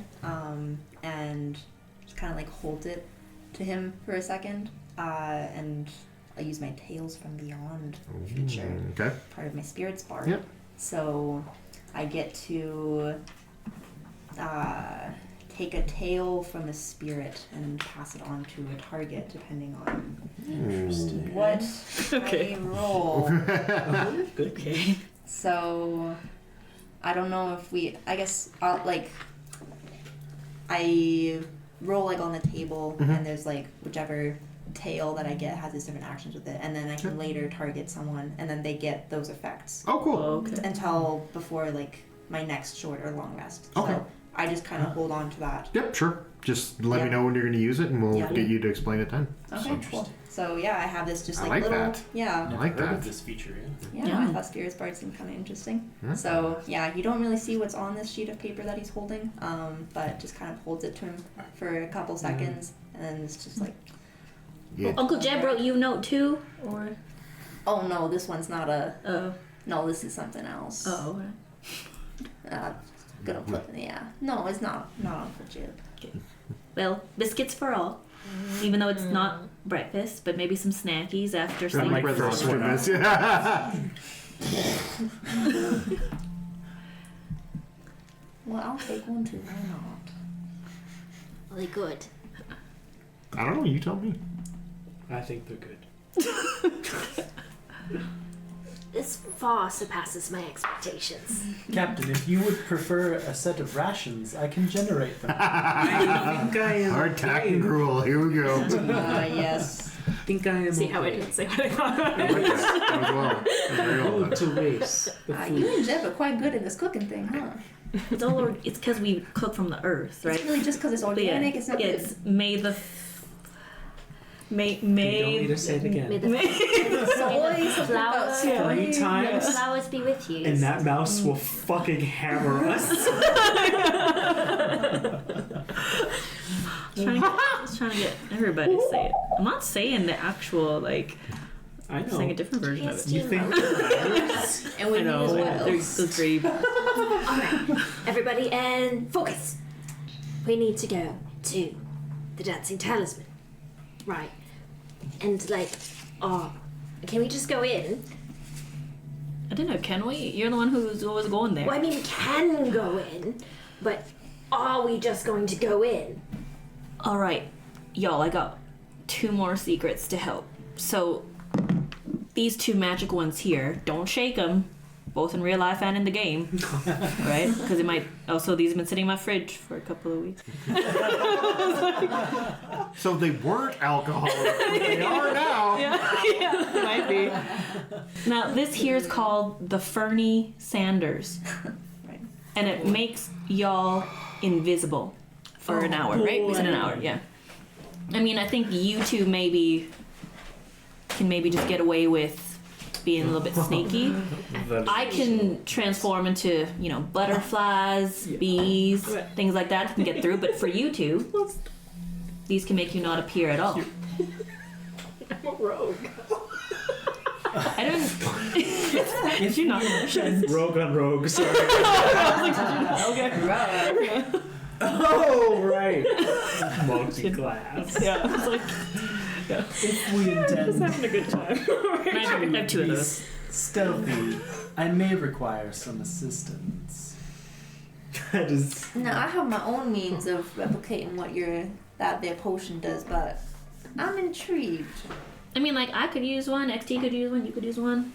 and just kind of like holds it to him for a second, and I use my Tales from Beyond feature, part of my Spirits bar. Yep. So I get to take a tale from a spirit and pass it on to a target, depending on what I roll. Okay. So I don't know if I guess I roll like on the table, and there's like whichever tale that I get has these different actions with it, and then I can later target someone, and then they get those effects. Oh, cool. Okay. Until before like my next short or long rest. Okay. So I just kind of hold on to that. Yep, sure. Just let me know when you're going to use it, and we'll get you to explain it then. Okay, cool. So yeah, I have this just I like like little. that. Yeah. I like Heard that. of this feature, Yeah, I thought Spirits Bard seemed kind of interesting. Yeah. So yeah, you don't really see what's on this sheet of paper that he's holding, but just kind of holds it to him for a couple seconds, and then it's just like. Yeah. Uncle Jeb wrote you a note too, or? Oh no, this one's not a. Oh. No, this is something else. Oh. Gonna put No, it's not Uncle Jib. Okay. Well, biscuits for all. Even though it's not breakfast, but maybe some snackies after sleep. Like first one up. Well, I'll take one too. Why not? Are they good? I don't know. You tell me. I think they're good. This far surpasses my expectations. Captain, if you would prefer a set of rations, I can generate them. I think I am. Hardtack and gruel. Here we go. Yes. I think I am. See how I didn't say what I thought. I like that. That was well. Very well done. To waste the food. You and Jeb are quite good at this cooking thing, huh? It's all. It's because we cook from the earth, right? It's really just because it's But yeah, organic. It's not good. it's May the. May. You don't need to say it again. May the flowers, 3 times, flowers be with you. and that mouse will fucking hammer us. Just trying to get everybody to say it. I'm not saying the actual like. I I'm saying a know. different version of it. You think And with I me know. as well. There's very. Alright, everybody, and focus. We need to go to the Dancing Talisman. Right. And can we just go in? I don't know. Can we? You're the one who's always going there. Well, I mean, we can go in, but are we just going to go in? All right, y'all. I got 2 more secrets to help. So these 2 magic ones here. Don't shake them. Both in real life and in the game, right? Because it might. Also, these have been sitting in my fridge for a couple of weeks. So they weren't alcoholic, but they are now. Yeah, it might be. Now, this here is called the Fernie Sanders. Right. And it makes y'all invisible for an hour, right? We said an hour, yeah. I mean, I think you 2 can maybe just get away with being a little bit sneaky. I can transform into, butterflies, bees, things like that to get through. But for you 2, these can make you not appear at all. I'm a rogue. I don't. If you're not. rogue on rogue? Sorry. Okay. Oh right. Multi-class. Yeah. It's like. Yeah. If we intend Having a good time. I have 2 of those. stealthy, I may require some assistance. That is. Now I have my own means of replicating what that their potion does, but I'm intrigued. I mean, like, I could use one, XT could use one, you could use one.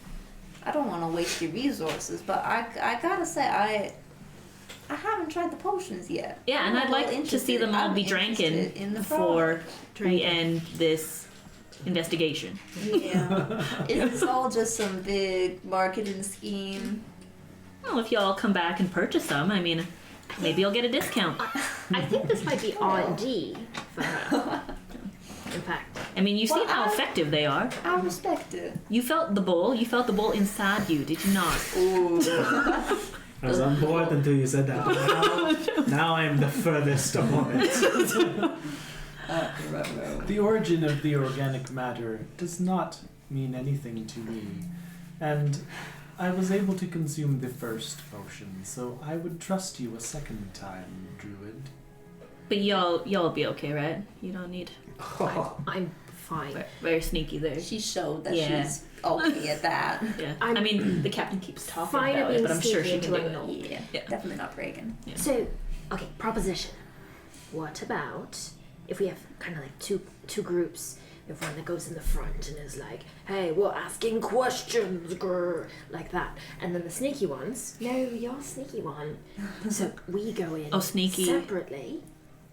I don't want to waste your resources, but I gotta say I haven't tried the potions yet. Yeah, and I'm I'd a like little to see them all be interested drinking in the before product. we end this investigation. Yeah. Is this all just some big marketing scheme? Well, if y'all come back and purchase some, I mean, maybe you'll get a discount. I think this might be R&D for her. In fact, I mean, you see Well, how effective they are. I respect it. You felt the bowl. You felt the bowl inside you, did you not? Ooh. I was on board until you said that. Now I'm the furthest upon it. The origin of the organic matter does not mean anything to me, and I was able to consume the first potion, so I would trust you a second time, Druid. But y'all be okay, right? You don't need. I'm fine. Very sneaky there. She showed that Yeah. she's okay at that. Yeah. I'm I mean, the captain keeps talking fine at about it, being but I'm sure she sneaky can do until I'm it. not. Yeah, Yeah. definitely not breaking. So, okay, proposition. What about if we have kind of like two groups? If one that goes in the front and is like, "Hey, we're asking questions, grr," like that, and then the sneaky ones, "No, you're sneaky one." So we go in sneaky. separately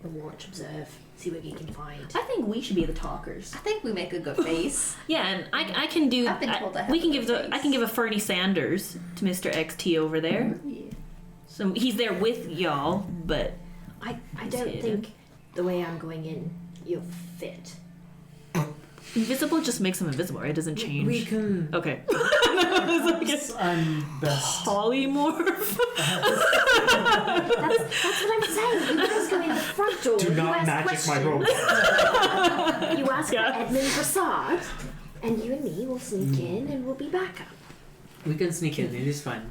and watch, observe, see what we can find. I think we should be the talkers. I think we make a good face. Yeah, and I can do. I've been told I have we can a give good I can give a Fernie Sanders to Mr. XT over there. Yeah. So he's there with y'all, but I don't hidden. think the way I'm going in, you'll fit. invisible just makes him invisible, right? It doesn't change. We can. Okay. I'm best. Polymorph. That's what I'm saying. You guys go in the front door. Do you not ask magic my questions. robe. You ask Yeah. for Edmund Prasad, and you and me will sneak in, and we'll be back up. We can sneak in. It is fine.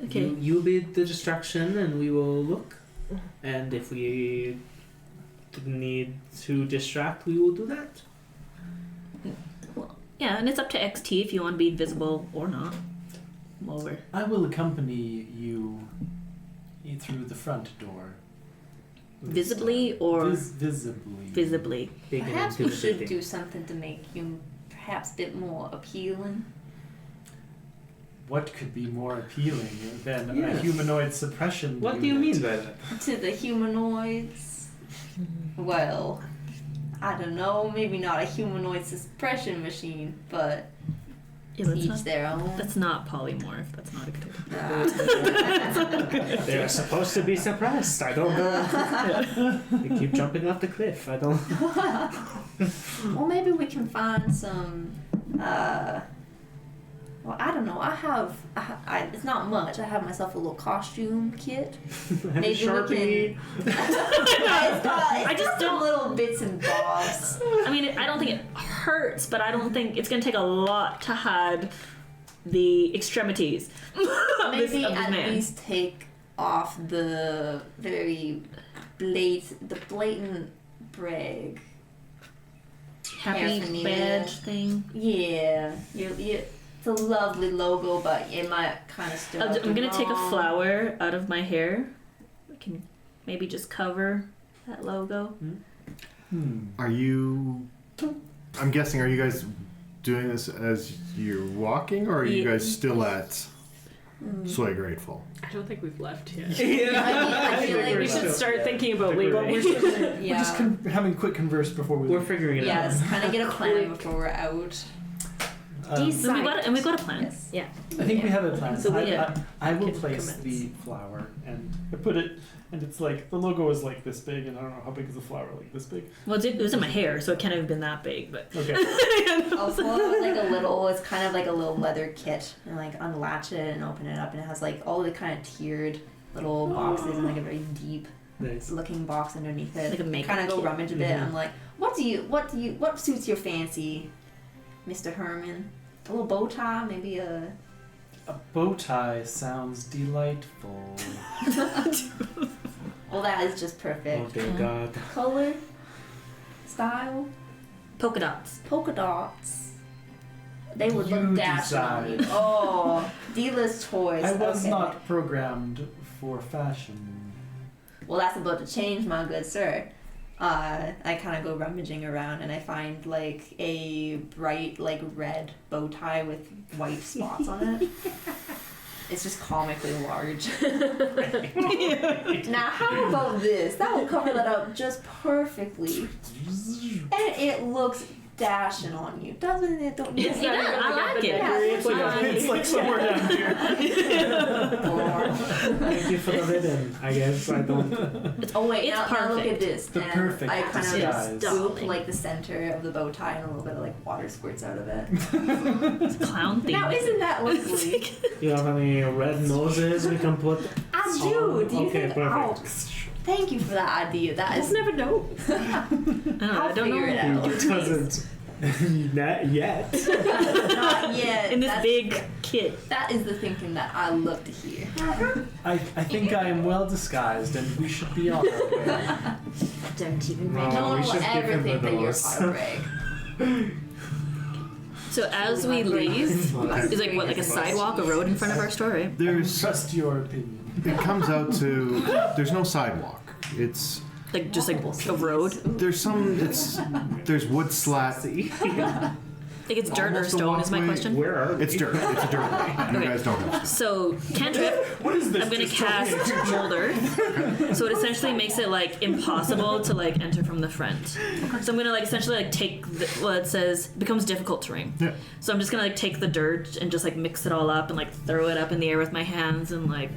Okay. You be the distraction, and we will look. And if we need to distract, we will do that. Yeah, and it's up to XT if you want to be invisible or not. I'm over. I will accompany you through the front door. Visibly or visibly? visibly? Big and Perhaps we should intimidating. do something to make you perhaps a bit more appealing. What could be more appealing than a Yes. humanoid suppression? What do you unit? mean by that? To the humanoids, well, I don't know, maybe not a humanoid suppression machine, but Yeah, to that's each not, their own. that's not polymorph. That's not a good. They're supposed to be suppressed. I don't know. They keep jumping off the cliff. I don't. Well, maybe we can find some, well, I don't know. It's not much. I have myself a little costume kit. Maybe Sharpie. I just got some little bits and bobs. I mean, I don't think it hurts, but I don't think it's gonna take a lot to hide the extremities. Maybe of this at man. least take off the very blatant brag. Happy paraphernalia. badge thing. Yeah, it's a lovely logo, but it might kind of still. I'm gonna take a flower out of my hair. I can maybe just cover that logo. Are you? I'm guessing. Are you guys doing this as you're walking, or are you Yeah. guys still at Soy Grateful? I don't think we've left yet. I feel like We should start thinking about We're leaving. We're just having quick converse before we We're leave. figuring it out. Yes, kind of get a plan before we're out. And we've got a plan. Yes. Yeah. I think we have a plan. So yeah. I will Can place commence. the flower and I put it, and it's like the logo is like this big, and I don't know how big is the flower, like this big. Well, it was in my hair, so it can't have been that big, but. Okay. I'll pull out like a little. It's kind of like a little leather kit, and like unlatch it and open it up, and it has like all the kind of tiered little boxes and like a very deep Nice. looking box underneath it. Like a makeup kind of go kit. rummage a bit. I'm like, what suits your fancy, Mr. Herman? A little bow tie, maybe a. A bow tie sounds delightful. Well, that is just Oh perfect. dear God. Color, style, Polka dots. polka dots. They would You look dashing on you. decide. Oh, dealer's choice. I was Okay. not programmed for fashion. Well, that's about to change, my good sir. I kind of go rummaging around and I find like a bright like red bow tie with white spots on it. It's just comically large. Now, how about this? That will cover that up just perfectly. And it looks dashing on you, doesn't it? Don't you? It does. I like it. It's like somewhere down here. Thank you for the ribbon. I guess I don't. Oh wait, It's now look at perfect. this. The and perfect I kind disguise. of swoop like the center of the bow tie, and a little bit of like water squirts out of it. It's a clown thing. Now isn't that lovely? You have any red noses we can put? I do. Do you Okay, think? perfect. Oh, thank you for that idea. That is. never know. I'll figure it out. It doesn't. Not yet. Not yet. In this That's- big kit. That is the thinking that I love to hear. I think I am well disguised, and we should be on our way. Don't even No. read. No one we will should give ever him think the that you're nose. part of Ray. So as we leave, is like what, like a sidewalk, a road in front of our store, right? There's. Trust your opinion. It comes out to. There's no sidewalk. It's. Like just like a road. There's some. It's. There's wood slat. Like it's dirt or Almost a stone is my walkway. question. Where are we? It's dirt. It's a dirt way. You Okay. guys don't know. So cantrip, What is this? I'm gonna cast Molder. So it essentially makes it like impossible to like enter from the front. So I'm gonna like essentially like take well it says becomes difficult terrain. Yeah. So I'm just gonna like take the dirt and just like mix it all up and like throw it up in the air with my hands and like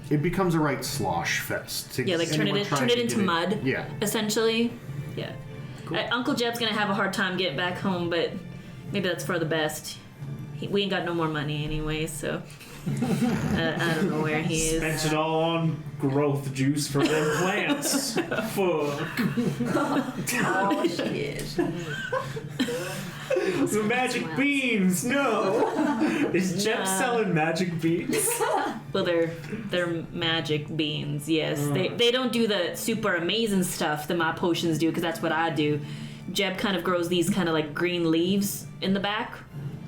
It becomes a right slosh fest. yeah like turn Anyone it trying to into get mud. Yeah. Essentially, yeah. Uncle Jeb's gonna have a hard time getting back home, but maybe that's for the best. We ain't got no more money anyway, so I don't know where he is. Spent it all on growth juice for them plants. Fuck. Oh shit. The magic beans, no! Is Jeb selling magic beans? Well, they're magic beans. Yes, they don't do the super amazing stuff that my potions do, because that's what I do. Jeb kind of grows these kind of like green leaves in the back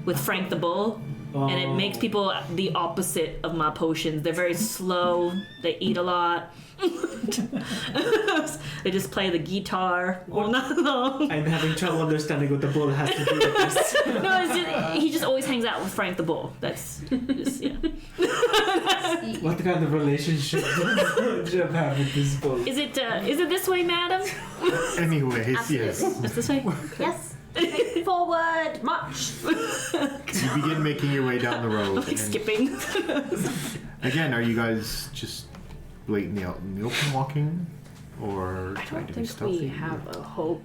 with Frank the Bull, and it makes people the opposite of my potions. They're very slow. They eat a lot. They just play the guitar all night long. I'm having trouble understanding what the bull has to do with this. No, it's just, he just always hangs out with Frank the Bull. That's just yeah. What kind of relationship does Jeb have with this bull? Is it this way, madam? Anyways, yes. It's this way. Yes. Forward, march. You begin making your way down the road. Like and skipping. again, are you guys just blatantly out in the open walking? Or I trying don't to be think stealthy? we have a hope.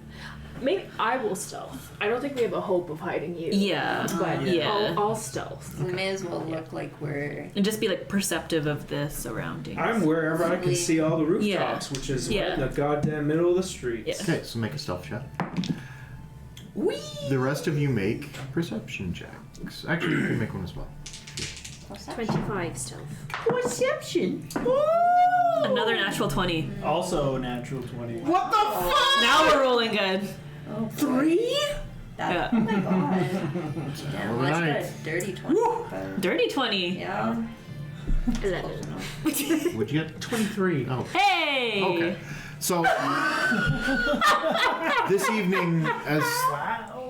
Maybe I will stealth. I don't think we have a hope of hiding you. Yeah. But Yeah. I'll stealth. We may as well look like we're. And just be like perceptive of the surroundings. I'm wherever I can see all the rooftops, Yeah. which is Yeah. right in the goddamn middle of the street. Yeah. Okay, so make a stealth check. Whee! The rest of you make perception checks. Actually, you can make one as well. 25 stealth. Perception. Another natural 20. Also natural 20. What the fuck? Now we're rolling good. Oh, boy. 3? That, Yeah. Oh my god. Damn, well, Alright. that's got a dirty 20. But, Dirty 20. yeah. 11. Would you get 23. Oh, Hey! okay. So, this evening, as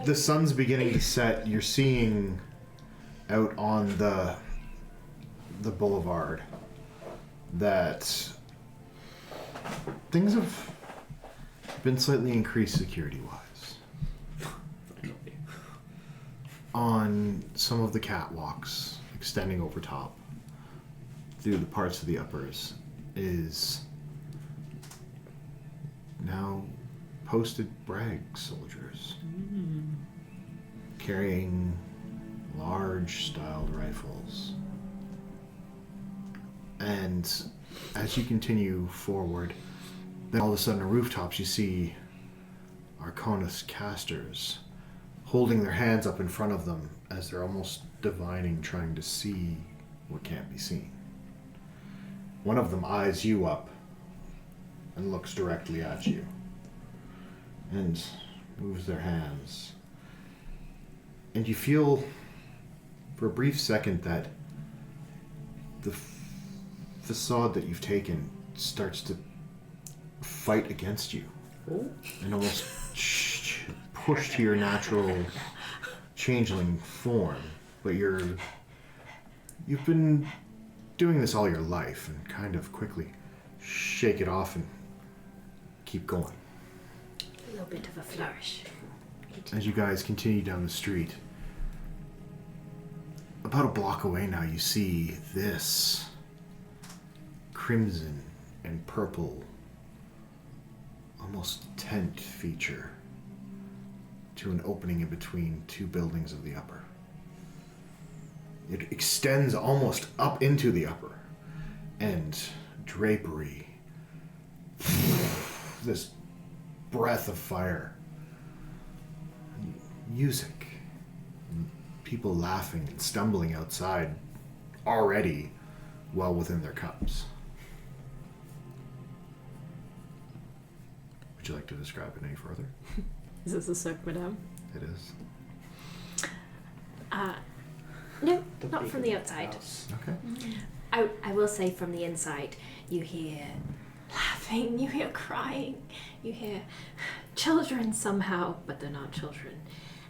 the sun's beginning to set, you're seeing out on the boulevard that things have been slightly increased security-wise. On some of the catwalks extending over top through the parts of the uppers is now posted brag soldiers carrying large styled rifles. And as you continue forward, then all of a sudden on rooftops you see Arcanus casters holding their hands up in front of them as they're almost divining, trying to see what can't be seen. One of them eyes you up and looks directly at you and moves their hands. And you feel for a brief second that the facade that you've taken starts to fight against you and almost push to your natural changeling form. But you've been doing this all your life and kind of quickly shake it off and keep going. A little bit of a flourish. as you guys continue down the street, about a block away now, you see this crimson and purple, almost tent feature to an opening in between two buildings of the upper. It extends almost up into the upper, and drapery, this breath of fire, music, people laughing and stumbling outside, already well within their cups. Would you like to describe it any further? Is this a soak, madame? It is. No, not from the outside. Okay. I will say from the inside, you hear laughing, you hear crying, you hear children somehow, but they're not children.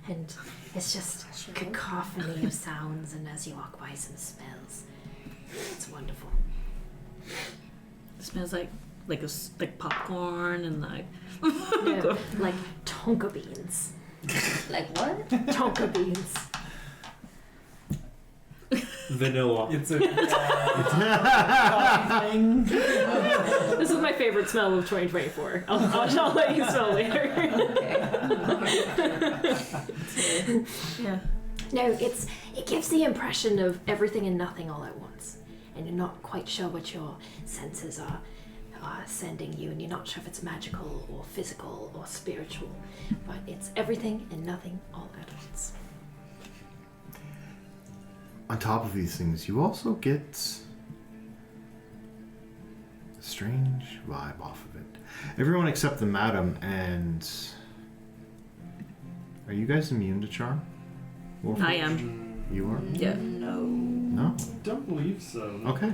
And it's just cacophony of sounds, and as you walk by, some smells. It's wonderful. It smells like popcorn and like No, like tonka beans. Like what? Tonka beans. Vanilla. It's a thing. This is my favorite smell of 2024. I'll let you smell later. yeah. No, it gives the impression of everything and nothing all at once, and you're not quite sure what your senses are sending you, and you're not sure if it's magical or physical or spiritual, but it's everything and nothing all at once. On top of these things, you also get a strange vibe off of it. Everyone except the madam and... Are you guys immune to charm? Warforged? I am. You are? Yeah. No? Don't believe so. Okay.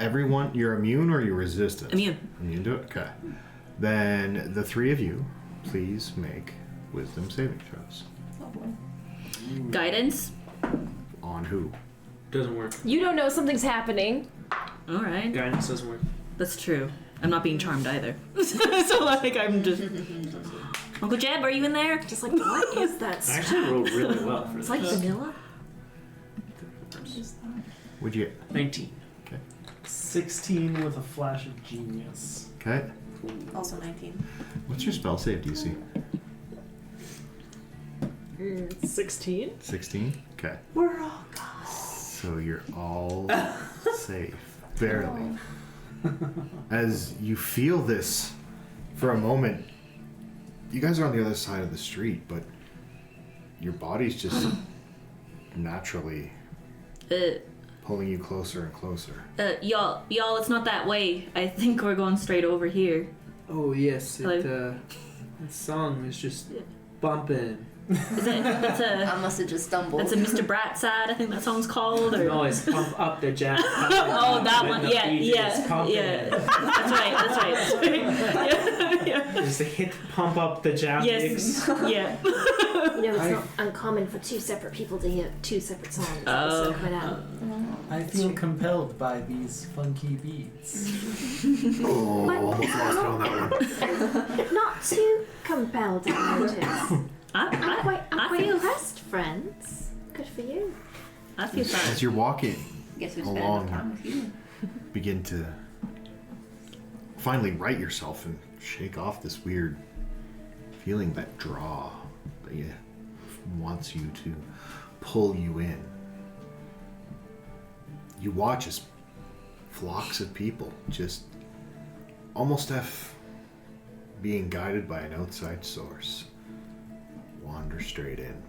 Everyone, you're immune or you're resistant? Immune. Immune to it? Okay. Then the three of you, please make wisdom saving throws. Guidance. On who? Doesn't work. You don't know something's happening. All right. Guidance doesn't work. That's true. I'm not being charmed either. So like I'm just. Uncle Jeb, are you in there? Just like, what is that I smell? actually rolled really well for this. It's like vanilla. What'd you get? 19. 16 with a flash of genius. Okay. Also 19. What's your spell save DC? 16? 16? Okay. We're all gone. So you're all safe. Barely. As you feel this for a moment, you guys are on the other side of the street, but your body's just naturally pulling you closer and closer. Y'all, it's not that way. I think we're going straight over here. Oh, yes. Hello? The song is just bumping. Is it? I must have just stumbled. That's a Mr. Brat side. I think that song's called. Or... No, it's Pump Up the Jack. Oh, that one. Yeah, yeah. That's right. That's right. Yeah. It's the hit Pump Up the Jam Yes. mix. Yeah. You know, it's not uncommon for two separate people to hear two separate songs. So quite out. I feel compelled by these funky beats. Oh, almost lost it on that one. Not too compelled, I notice. I'm quite feel impressed, friends. Good for you. I feel fine. As you're walking Guess who's spent along, enough time with you? begin to finally right yourself and shake off this weird feeling, that draw that wants you to pull you in. You watch as flocks of people just almost being guided by an outside source wander straight in,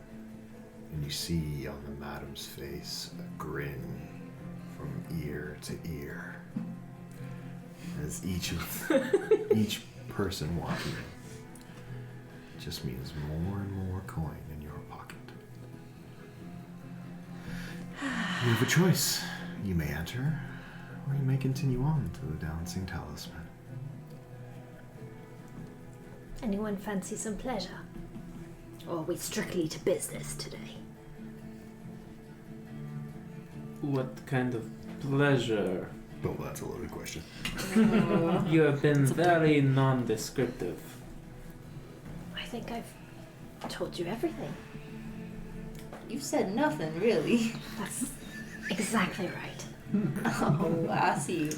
and you see on the madam's face a grin from ear to ear as each person walking in just means more and more coin in your pocket. You have a choice. You may enter, or you may continue on to the Dancing Talisman. Anyone fancy some pleasure? Or are we strictly to business today? What kind of pleasure? Oh, that's a loaded question. You have been very non-descriptive. I think I've told you everything. You said nothing, really. That's exactly right. Oh, I see.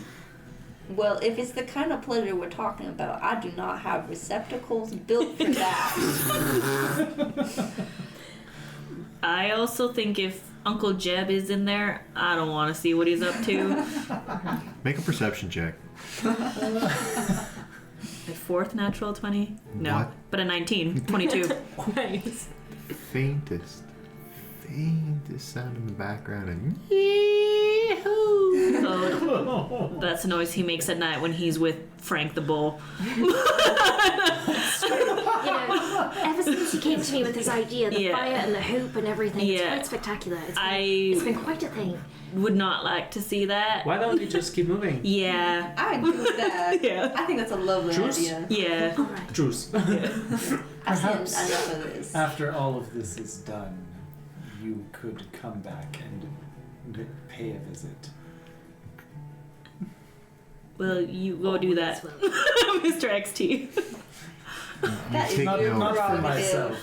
Well, if it's the kind of pleasure we're talking about, I do not have receptacles built for that. I also think if Uncle Jeb is in there, I don't want to see what he's up to. Make a perception check. My fourth natural 20? No. What? But a 19. 22. Nice. Faintest sound in the background and So that's the noise he makes at night when he's with Frank the Bull. You know, ever since he came to me with his idea, the Yeah. fire and the hoop and everything, it's Yeah. quite spectacular. It's I been quite a thing. would not like to see that. Why don't we just keep moving? Yeah. I agree with that. Yeah. I think that's a lovely Juice? idea. Yeah. All right. Juice. I've seen Perhaps enough of this. after all of this is done, you could come back and pay a visit. Well, you go do that, Well, Mr. XT. That is take Not, no not for prerogative. myself.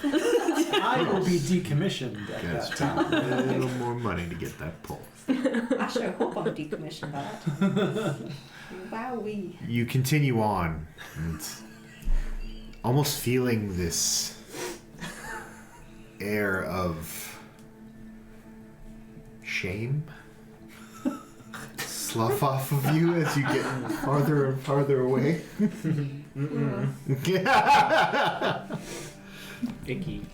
I will be decommissioned at Guys, that time. a little more money to get that pull. I sure hope I'm decommissioned by that time. Wowee. You continue on, and almost feeling this air of shame slough off of you as you get farther and farther away. Icky.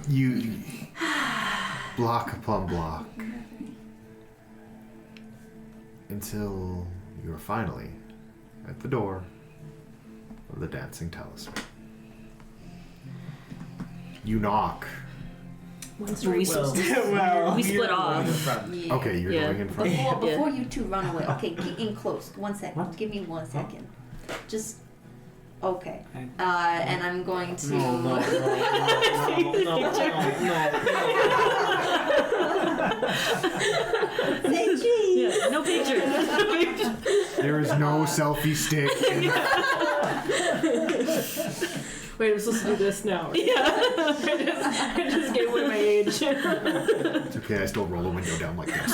You block upon block until you are finally at the door of the Dancing Talisman. You knock. We Well, split off. Yeah. Okay, you're Yeah. going in front. Before you two run away, okay, get in close. 1 second. What? Give me 1 second. Just okay. Okay. And I'm going to. No. Say cheese. Yeah. No pictures. There is no selfie stick. Wait, I'm supposed to do this now. Yeah. I just gave away my age. It's okay, I still roll a window down like this.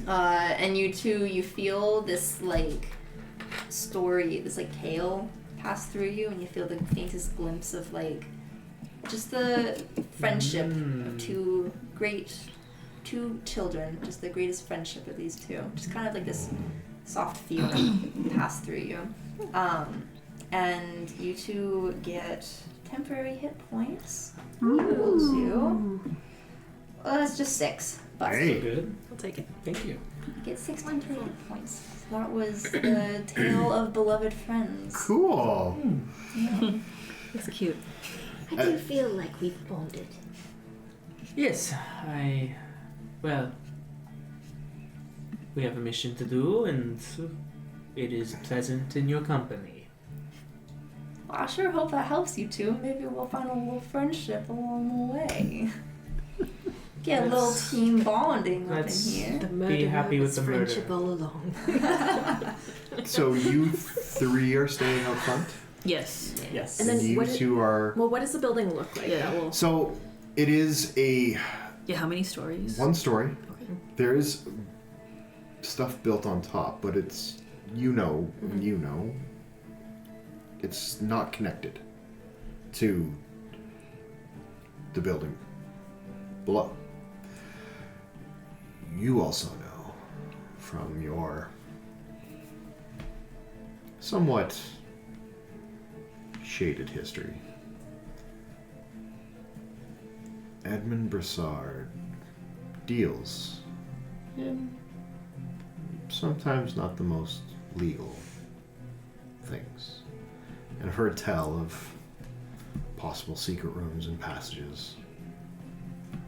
And you two, you feel this like story, this like tale pass through you, and you feel the faintest glimpse of like just the friendship of two children, just the greatest friendship of these two. Just kind of like this soft feeling pass through you. And you two get temporary hit points. Equal to. Well, that's just 6. But Hey. Good. I'll take it. Thank you. you get 6 temporary hit points. So that was the tale of beloved friends. Cool. Yeah. It's cute. I do feel like we've bonded. Yes, well, we have a mission to do, and it is pleasant in your company. Well, I sure hope that helps you two. Maybe we'll find a little friendship along the way. Get a little team bonding up in Let's- here. The Be murderer happy with was the murder. friendship all along. So you three are staying out front? Yes. Yes. And then you what two are... Well, what does the building look like? Yeah. That will... So it is a Yeah. How many stories? one story. Okay. There is stuff built on top, but it's, it's not connected to the building below. You also know from your somewhat shaded history, Edmund Broussard deals in sometimes not the most legal things, and I've heard tell of possible secret rooms and passages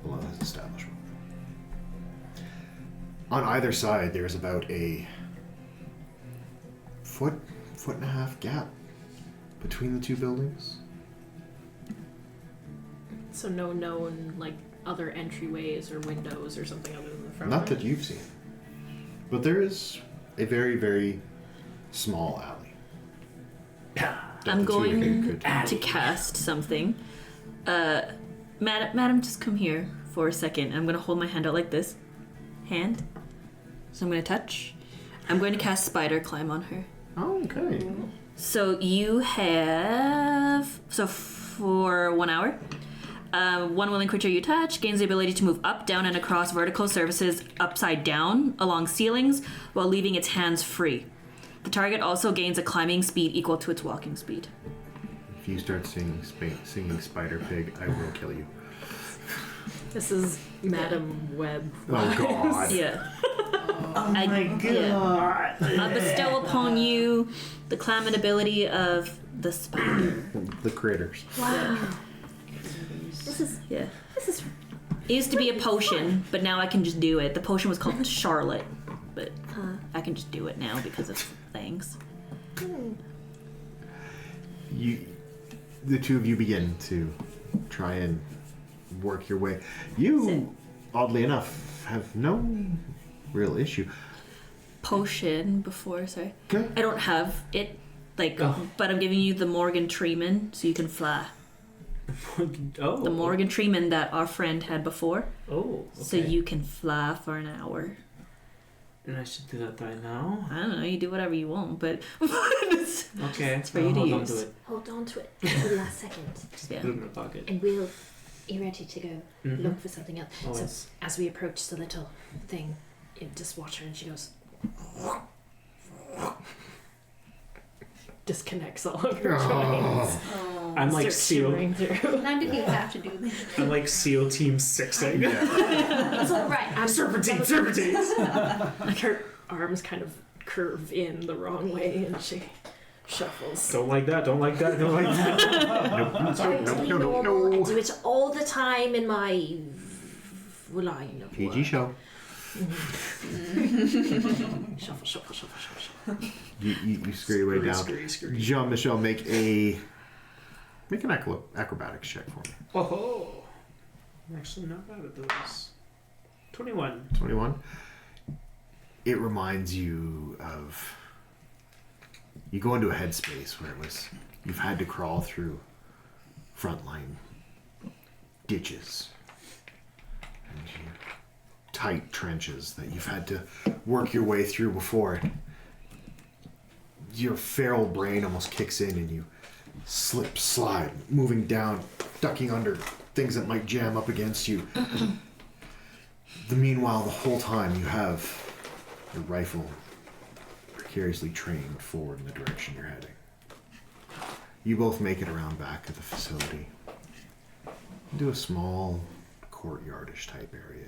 below his establishment. On either side, there's about a foot and a half gap between the two buildings. So no known, like, other entryways or windows or something other than the front Not door? that you've seen, but there is a very, very small alley. I'm the two of you going could- to cast something. Madam, just come here for a second. I'm going to hold my hand out like this. Hand. So I'm going to touch. I'm going to cast Spider Climb on her. Oh, okay. So you have... So for 1 hour, one willing creature you touch gains the ability to move up, down, and across vertical surfaces upside down along ceilings while leaving its hands free. The target also gains a climbing speed equal to its walking speed. If you start singing Spider Pig, I will kill you. This is Madam Web. Oh, God. Yeah. Oh my god. Yeah. I'll bestow upon you the climbing ability of the spider. The critters. Wow. This is Yeah. this is It used to be a potion, but now I can just do it. The potion was called Charlotte, but I can just do it now because of things. The two of you begin to try and work your way. You, oddly enough, have no real issue. Potion before, sorry. Okay. I don't have it, but I'm giving you the Morgan Treeman so you can fly. Oh. The Morgan Treeman that our friend had before. Oh. Okay. So you can fly for an hour. And I should do that right now. I don't know, you do whatever you want, but Okay. it's for you to hold on use. to it. hold on to it for the last second, Just Yeah. put it in my pocket. and we'll be ready to go Mhm. look for something else. Always. So as we approach the little thing, you just watch her, and she goes. Disconnects all of her joints. Oh. I'm like Starts SEAL. shimmering through. Now did you have to do this? I'm like SEAL Team 6ing. It's all right. I'm Serpentines! Like her arms kind of curve in the wrong way and she shuffles. Don't like that, don't like that, don't like that. totally normal. I do it all the time in my line of PG work. show. Shuffle, shuffle, shuffle, shuffle, shuffle. You scurry your way down. Scurry. Jean-Michel, make an acrobatics check for me. Oh, I'm actually not bad at those. 21. 21. It reminds you of... You go into a headspace where you've had to crawl through frontline ditches and tight trenches that you've had to work your way through before. Your feral brain almost kicks in and you slip, slide, moving down, ducking under things that might jam up against you. Meanwhile, the whole time you have your rifle precariously trained forward in the direction you're heading. You both make it around back of the facility into a small courtyardish type area.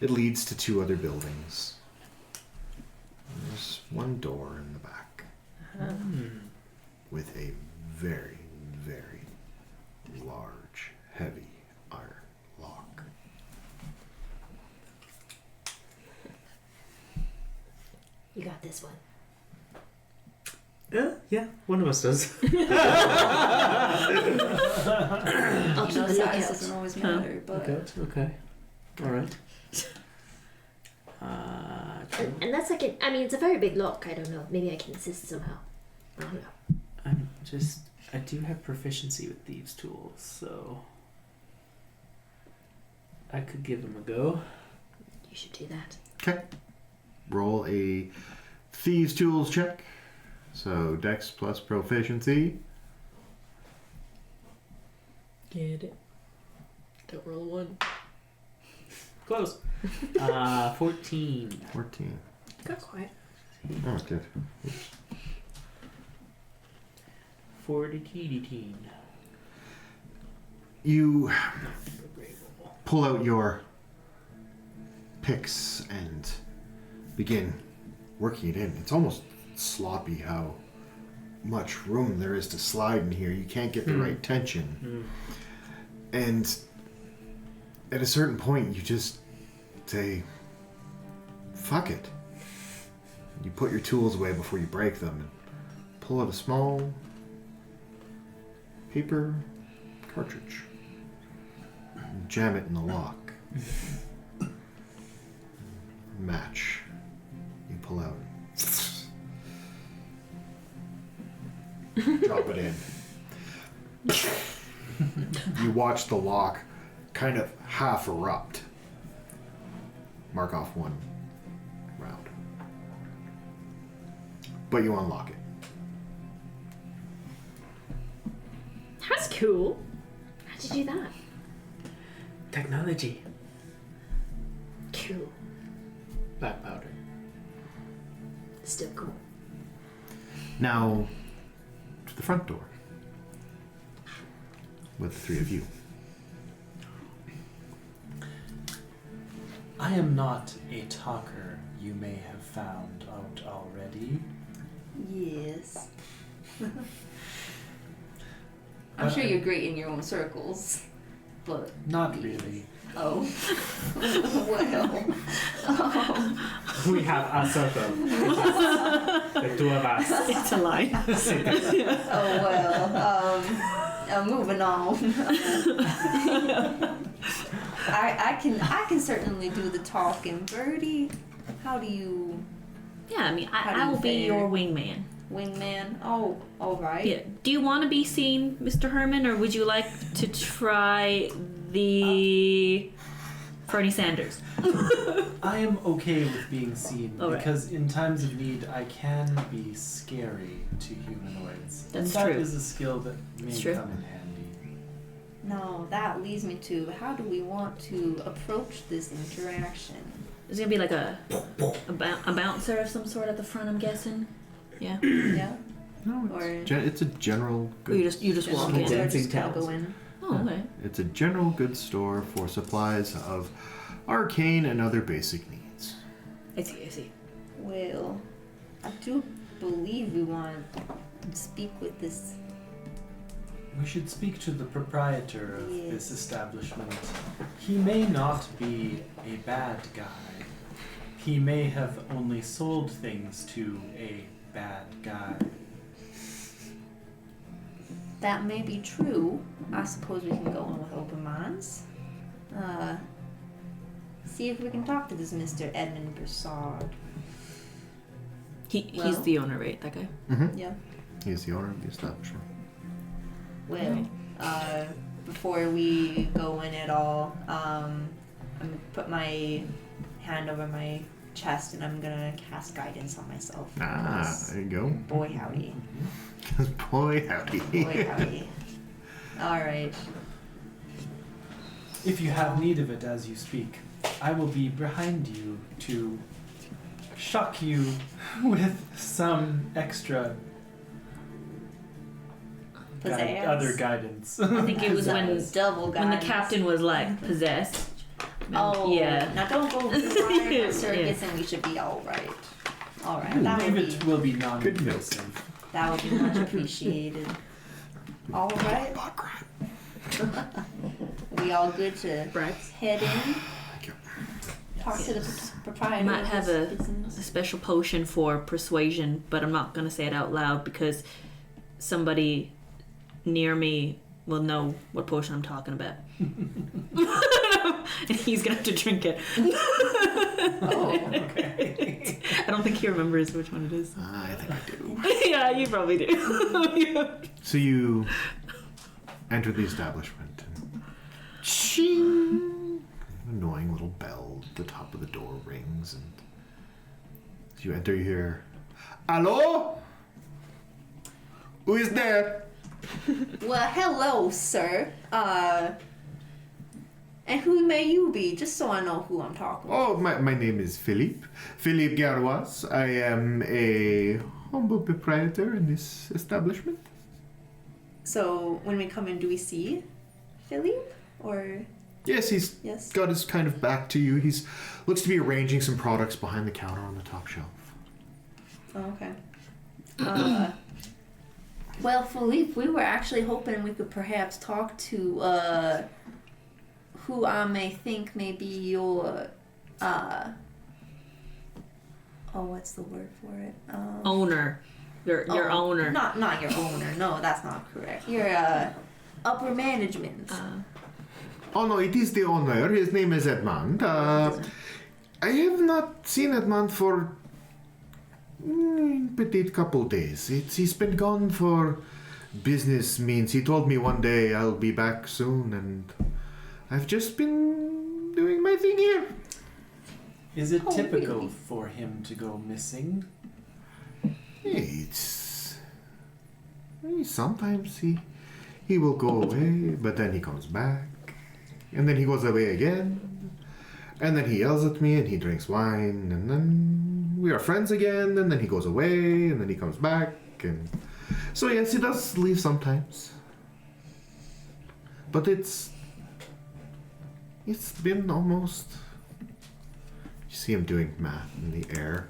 It leads to two other buildings. There's one door in the back with a very, very large, heavy iron lock. You got this one. Yeah, one of us does. I'll keep You a know, size lookout. doesn't always matter, but Okay. Alright. And that's like I mean, it's a very big lock. I don't know. Maybe I can assist somehow. I don't know. I do have proficiency with thieves' tools, so I could give them a go. You should do that. Okay. Roll a Thieves' Tools check. So, Dex plus proficiency. Get it. Don't roll a 1. Close. 14. 14. Got quiet. Oh, good. 40. You pull out your picks and begin working it in. It's almost sloppy how much room there is to slide in here. You can't get the right tension. And at a certain point, you just say, fuck it. You put your tools away before you break them and pull out a small paper cartridge. Jam it in the lock. Match. You pull out. Drop it in. You watch the lock kind of half erupt. Mark off 1 round. But you unlock it. That's cool. How'd you do that? Technology. Cool. Black powder. Still cool. Now, to the front door. With the 3 of you. I am not a talker, you may have found out already. Yes. I'm sure you're great in your own circles, but Not really. oh, well. We have a circle. The 2 of us. It's a lie. Oh well. Moving on. I can certainly do the talking. Birdie, how do you Yeah, I mean, How do I you will be fare? your wingman. wingman? Oh, all right. Yeah. Do you want to be seen, Mr. Herman, or would you like to try the Fernie Sanders? I am okay with being seen All right. because in times of need I can be scary to humanoids. That's and true. That is a skill that may It's true. come in handy. No, that leads me to how do we want to approach this interaction? There's gonna be like a bouncer of some sort at the front, I'm guessing. Yeah. Yeah. No, Or it's a general Or you good. just walk Just in. dancing just gonna towels. go in. Oh, okay. It's a general goods store for supplies of arcane and other basic needs. I see. Well, I do believe we want to speak with this. We should speak to the proprietor of Yes. this establishment. He may not be a bad guy. He may have only sold things to a bad guy. That may be true. I suppose we can go in with open minds. See if we can talk to this Mr. Edmund Broussard. He's Well- the owner, right? That guy. Mm-hmm. Yeah. He's the owner of the establishment. Well, before we go in at all, I'm gonna put my hand over my chest and I'm gonna cast guidance on myself. There you go. Boy howdy. Boy, howdy. Boy howdy. Alright. If you have need of it as you speak, I will be behind you to shock you with some extra Pizzazz. other guidance. I think it was when double when the guidance. captain was like possessed. Oh, Yeah. Now don't go too far Yeah. in circus and we should be alright. Alright, I that would believe be, it will be non-invasive. that would be much appreciated. Alright. We all good to Bribes. head in? you. Talk to the I proprietor might of have this a business. special potion for persuasion, but I'm not gonna say it out loud because somebody near me will know what potion I'm talking about. And he's gonna have to drink it. Oh, okay. I don't think he remembers which one it is. I think I do. Yeah, you probably do. So you enter the establishment and ching! An annoying little bell at the top of the door rings, and as you enter you hear, "Hello? Who is there?" Well, hello, sir. And who may you be? Just so I know who I'm talking with. Oh, my name is Philippe. Philippe Garois. I am a humble proprietor in this establishment. So when we come in, do we see Philippe? Or Yes, he's yes? got his kind of back to you. He's looks to be arranging some products behind the counter on the top shelf. Oh, okay. Well, Philippe, we were actually hoping we could perhaps talk to who I may think may be your what's the word for it? Owner. Your owner. Not your owner. No, that's not correct. Your upper management. Oh no, it is the owner. His name is Edmond. I have not seen Edmond for Petite couple days. He's been gone for business means. He told me one day I'll be back soon, and I've just been doing my thing here. Is it typical for him to go missing? Sometimes he will go away, but then he comes back, and then he goes away again, and then he yells at me, and he drinks wine, and then we are friends again, and then he goes away, and then he comes back, and so yes, he does leave sometimes. But it's been almost. You see him doing math in the air,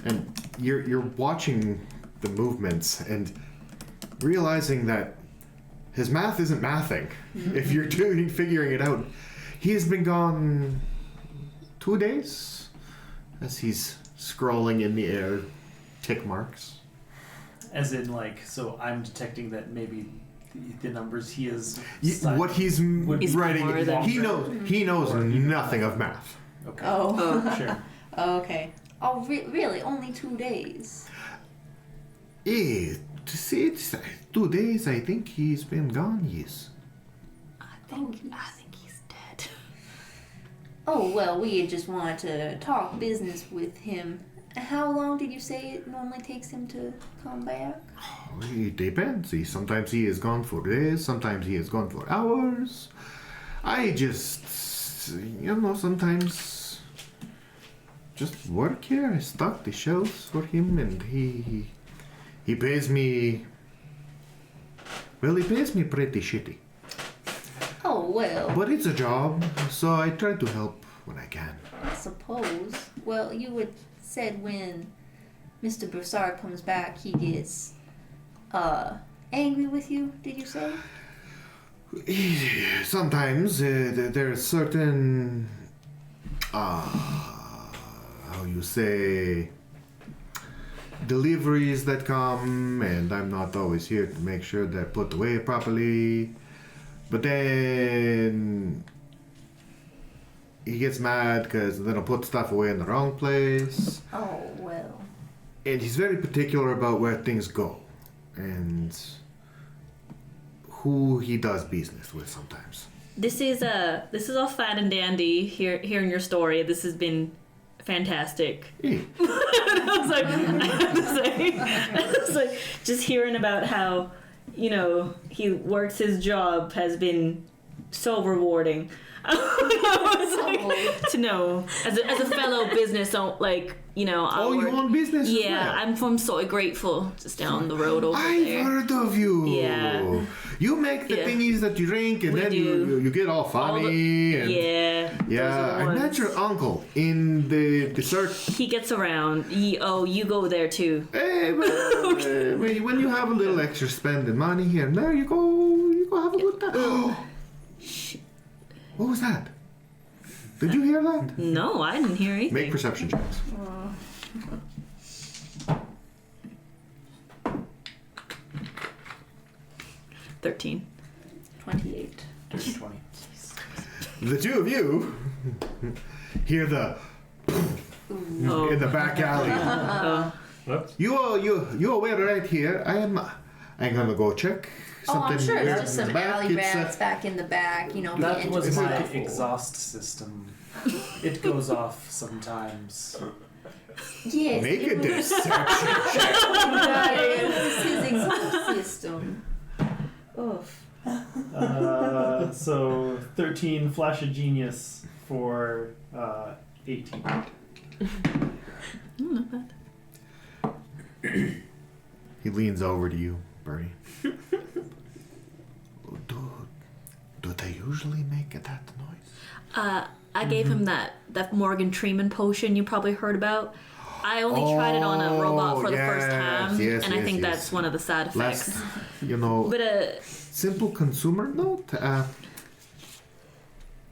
and you're watching the movements and realizing that his math isn't mathing. If you're figuring it out, he has been gone 2 days as he's scrolling in the air, tick marks. As in, like, so I'm detecting that maybe the numbers he is. What he's writing, he knows nothing of math. Okay. Oh. Sure. Okay. Oh, really? Only 2 days? To see it's 2 days, I think he's been gone, yes. I think he's dead. Oh, well, we just wanted to talk business with him. How long did you say it normally takes him to come back? It depends. Sometimes he is gone for days, sometimes he is gone for hours. I just, sometimes just work here. I stock the shelves for him, and he pays me. Well, he pays me pretty shitty. Oh, well. But it's a job, so I try to help when I can. I suppose. Well, you would said when Mr. Broussard comes back, he gets angry with you, did you say? Sometimes there's certain how you say deliveries that come, and I'm not always here to make sure they're put away properly. But then he gets mad because then I'll put stuff away in the wrong place. Oh, well. And he's very particular about where things go and who he does business with sometimes. This is all fine and dandy. Hearing your story, this has been fantastic. Yeah. I was like, just hearing about how, he works his job has been so rewarding. To know as a fellow business, you own business? Yeah, I'm from Soy Grateful, just down the road over there. I've heard of you. Yeah. You make the thingies that you drink, and then you get all funny. I met your uncle in the dessert. He gets around. You go there too. Hey, when you have a little extra spending money here and there, you go have a good time. What was that? Did you hear that? No, I didn't hear anything. Make perception checks. 13. 28. 20. The two of you hear the in the back alley. You aware right here? I'm gonna go check. I'm sure weird it's just in some the back. alley rats back in the back, That was my entering. exhaust system. It goes off sometimes. Yes. Make a it was- deception check. It was his exhaust system. Oof. So 13 Flash of Genius for 18. Not bad. He leans over to you, Birdie. Do they usually make that noise? I gave him that Morgan Freeman potion you probably heard about. I only tried it on a robot for the first time, and I think that's one of the side effects. But simple consumer note.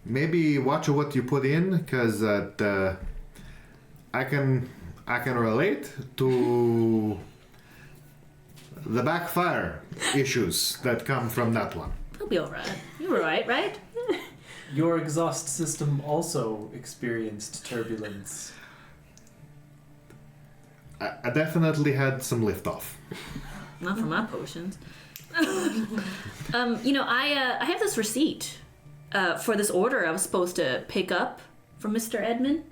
Maybe watch what you put in, because I can relate to the backfire issues that come from that one. he'll be all right. You were right? Your exhaust system also experienced turbulence. I definitely had some liftoff. Not for my potions. I have this receipt for this order I was supposed to pick up from Mr. Edmund.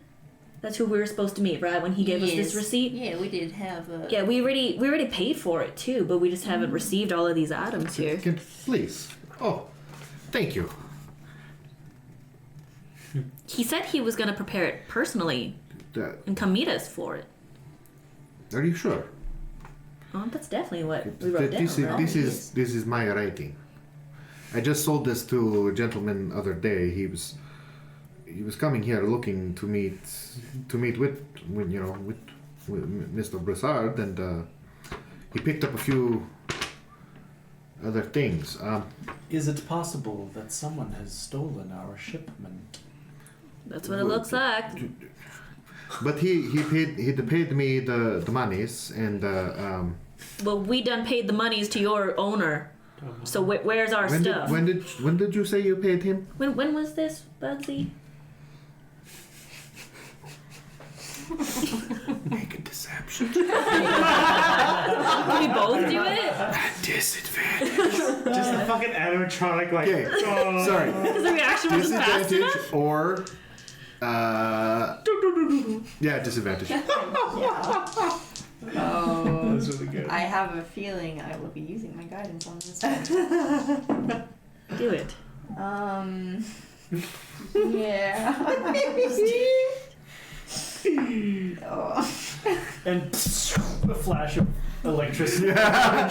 That's who we were supposed to meet, right? When he gave us this receipt. Yeah, we did have a... Yeah, we already paid for it too, but we just haven't received all of these items here. Please. Oh, thank you. He said he was going to prepare it personally and come meet us for it. Are you sure? Oh, that's definitely what we wrote down, right? This is my writing. I just sold this to a gentleman other day. He was coming here looking to meet with Mr. Broussard, and he picked up a few other things. Is it possible that someone has stolen our shipment? That's what it looks like. But he paid me the monies, and Well, we done paid the monies to your owner. So where's our stuff? when did you say you paid him? When was this, Bugsy? Make a deception. Can we both do it? At disadvantage. Just the fucking animatronic, like. Okay, sorry. Because the reaction was just fast Disadvantage enough. or disadvantage. Oh, That's really good. I have a feeling I will be using my guidance on this one. Do it. Yeah. Oh. And a flash of electricity. Yeah,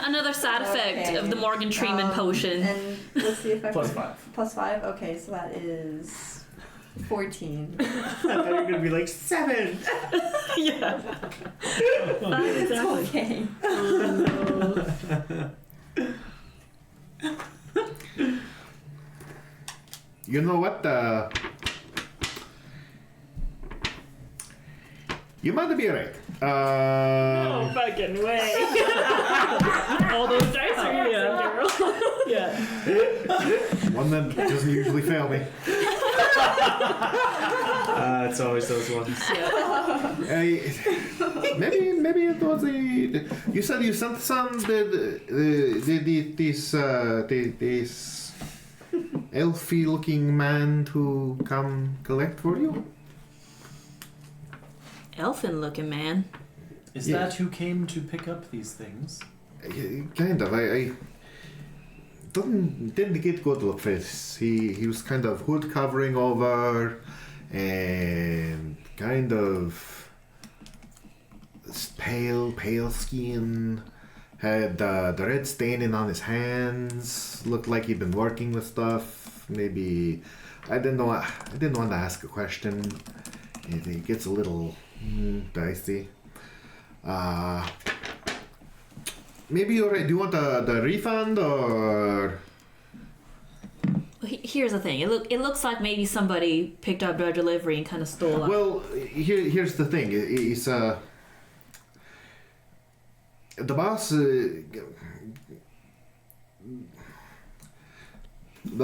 another side effect Okay. of the Morgan Freeman potion. And let's see if I Plus can... 5. Plus 5? Okay, so that is 14. I thought you were gonna be like 7. Yeah. It's okay. You know what? You might be right. No fucking way. All those dice are here, Darryll. Yeah. One that doesn't usually fail me. It's always those ones. Maybe it was a. You said you sent some this elfy-looking man to come collect for you. Elfin-looking man. Is Yeah. that who came to pick up these things? Kind of. I didn't get good look face. He was kind of hood covering over, and kind of pale skin. Had the red staining on his hands. Looked like he'd been working with stuff. Maybe I didn't want to ask a question. It gets a little dicey. Maybe you're right. Do you want the refund or? Here's the thing. It looks like maybe somebody picked up our delivery and kind of stole it. Well, here's the thing. It's the boss. The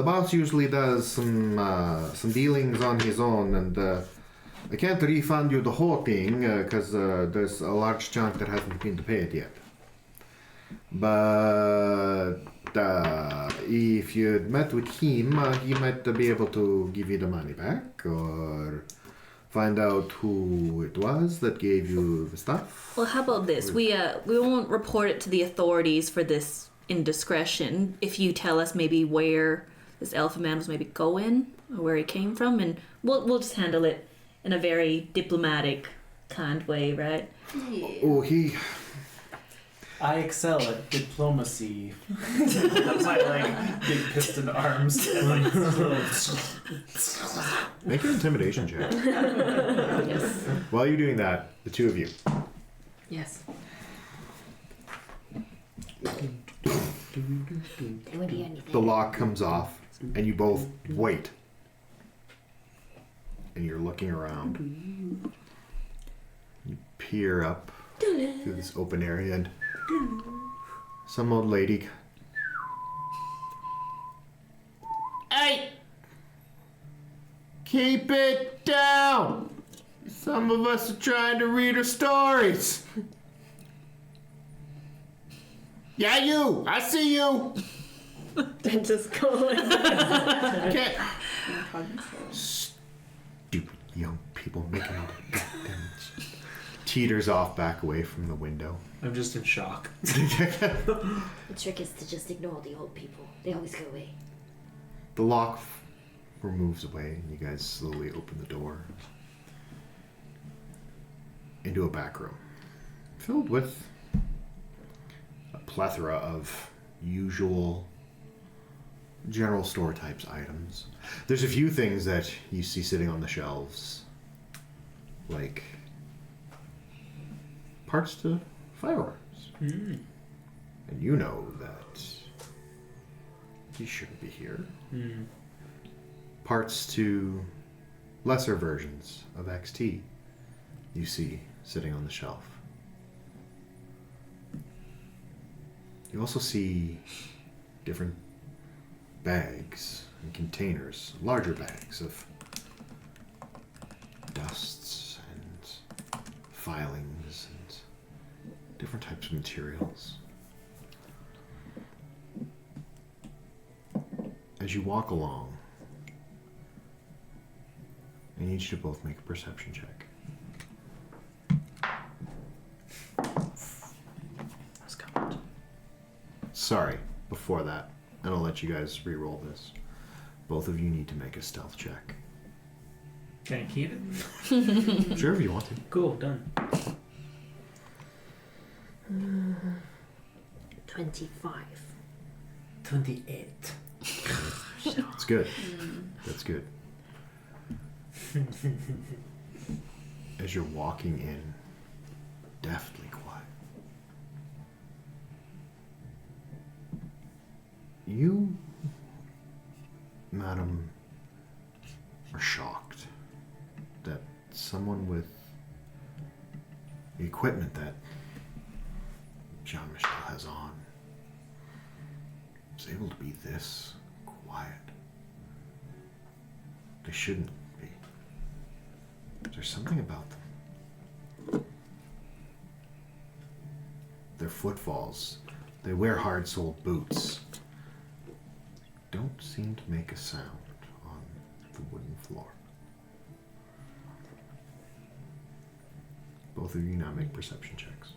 boss usually does some dealings on his own, and I can't refund you the whole thing because there's a large chunk that hasn't been paid yet. But if you'd met with him, he might be able to give you the money back or find out who it was that gave you the stuff. Well, how about this? We won't report it to the authorities for this indiscretion if you tell us maybe where this elfin man was maybe going or where he came from, and we'll just handle it in a very diplomatic, kind way, right? Oh, I excel at diplomacy. That's my big piston arms. make an intimidation check. Yes. While you're doing that, the two of you. Yes. The lock comes off, and you both wait. And you're looking around. You peer up through this open area, and some old lady. Hey! Keep it down! Some of us are trying to read her stories. Yeah, you! I see you! And just go like that. Okay. Stupid young people making all the goddamn teeters off back away from the window. I'm just in shock. The trick is to just ignore the old people. They always go away. The lock moves away, and you guys slowly open the door into a back room filled with a plethora of usual general store types items. There's a few things that you see sitting on the shelves, like parts to firearms. And you know that you shouldn't be here. Parts to lesser versions of XT you see sitting on the shelf. You also see different bags and containers, larger bags of dusts and filings and different types of materials. As you walk along, I need you to both make a perception check. That's covered. Sorry, before that, and I'll let you guys re-roll this. Both of you need to make a stealth check. Can I keep it? Sure, if you want to. Cool, done. 25. 28. It's good. That's good. As you're walking in, deftly quiet, you, madam, are shocked that someone with the equipment that Jean-Michel has on is able to be this quiet. They shouldn't be. There's something about them. Their footfalls, they wear hard-soled boots, don't seem to make a sound on the wooden floor. Both of you now make perception checks.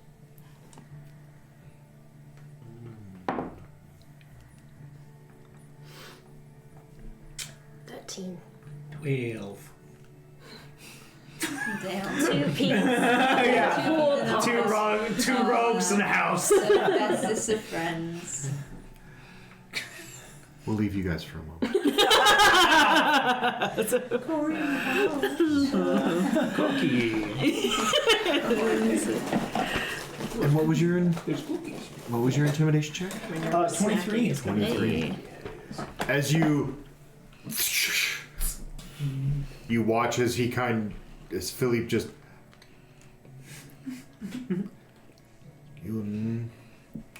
13. 12. Damn. 2 people. Yeah. Two rogues in a house. Bestest of friends. We'll leave you guys for a moment. Cookie. And what was your There's cookies. what was your intimidation check? 23. 23. As you watch as as Philippe just you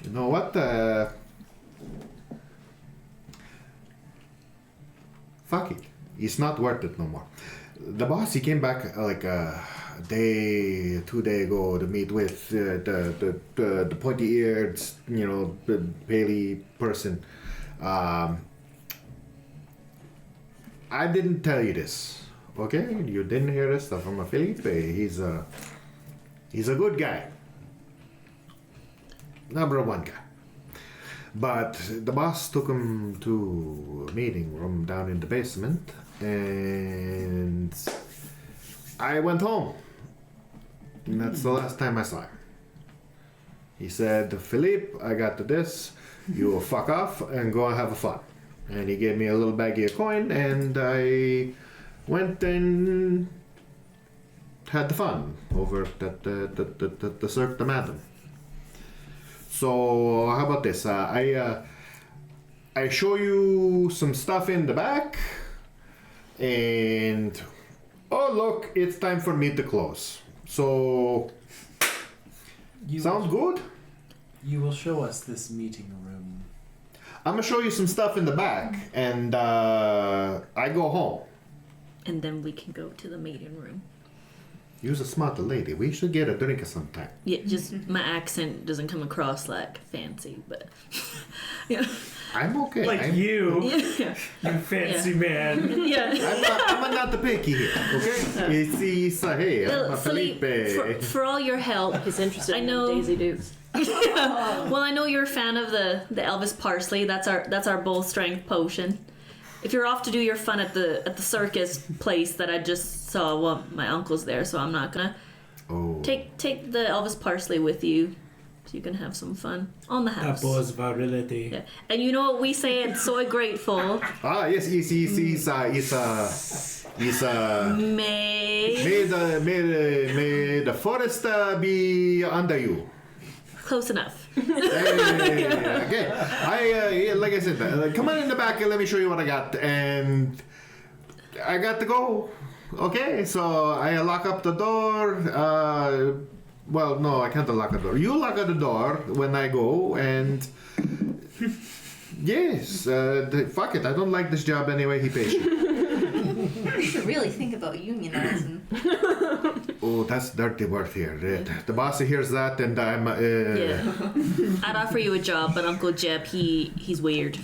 know what fuck it, it's not worth it no more. The boss, he came back like a day, 2 days ago to meet with the pointy-eared, Bailey person. I didn't tell you this, okay? You didn't hear this stuff from Philippe. He's a good guy. Number one guy. But the boss took him to a meeting room down in the basement, and I went home. And that's the last time I saw him. He said, Philippe, I got to this. You fuck off and go and have fun. And he gave me a little baggie of coin, and I went and had the fun over at the Cirque de Madame. So how about this? I show you some stuff in the back, and oh look, it's time for me to close. So sounds good? You will show us this meeting room. I'm gonna show you some stuff in the back, and I go home. And then we can go to the meeting room. You're a smart lady. We should get a drink sometime. Yeah, just my accent doesn't come across like fancy, but yeah. I'm okay. Like you fancy man. Yeah. I'm not the picky here, okay? It's hey, I'm Felipe. For all your help, He's interested I know- in Daisy Dukes. well, I know you're a fan of the Elvis parsley. That's our bull strength potion. If you're off to do your fun at the circus place that I just saw, well, my uncle's there, so I'm not gonna take the Elvis parsley with you, so you can have some fun on the house. That virility. Yeah. And you know what we say at Soy Grateful? Ah, yes, it's may the forest be under you. Close enough. Hey, okay. Like I said, come on in the back and let me show you what I got. And I got to go. Okay, so I lock up the door. Well, no, I can't lock the door. You lock up the door when I go, and yes, fuck it. I don't like this job anyway. He pays you. You should really think about unionizing. Oh, that's dirty word here. The boss hears that, and I'm. Yeah. I'd offer you a job, but Uncle Jeb, he's weird.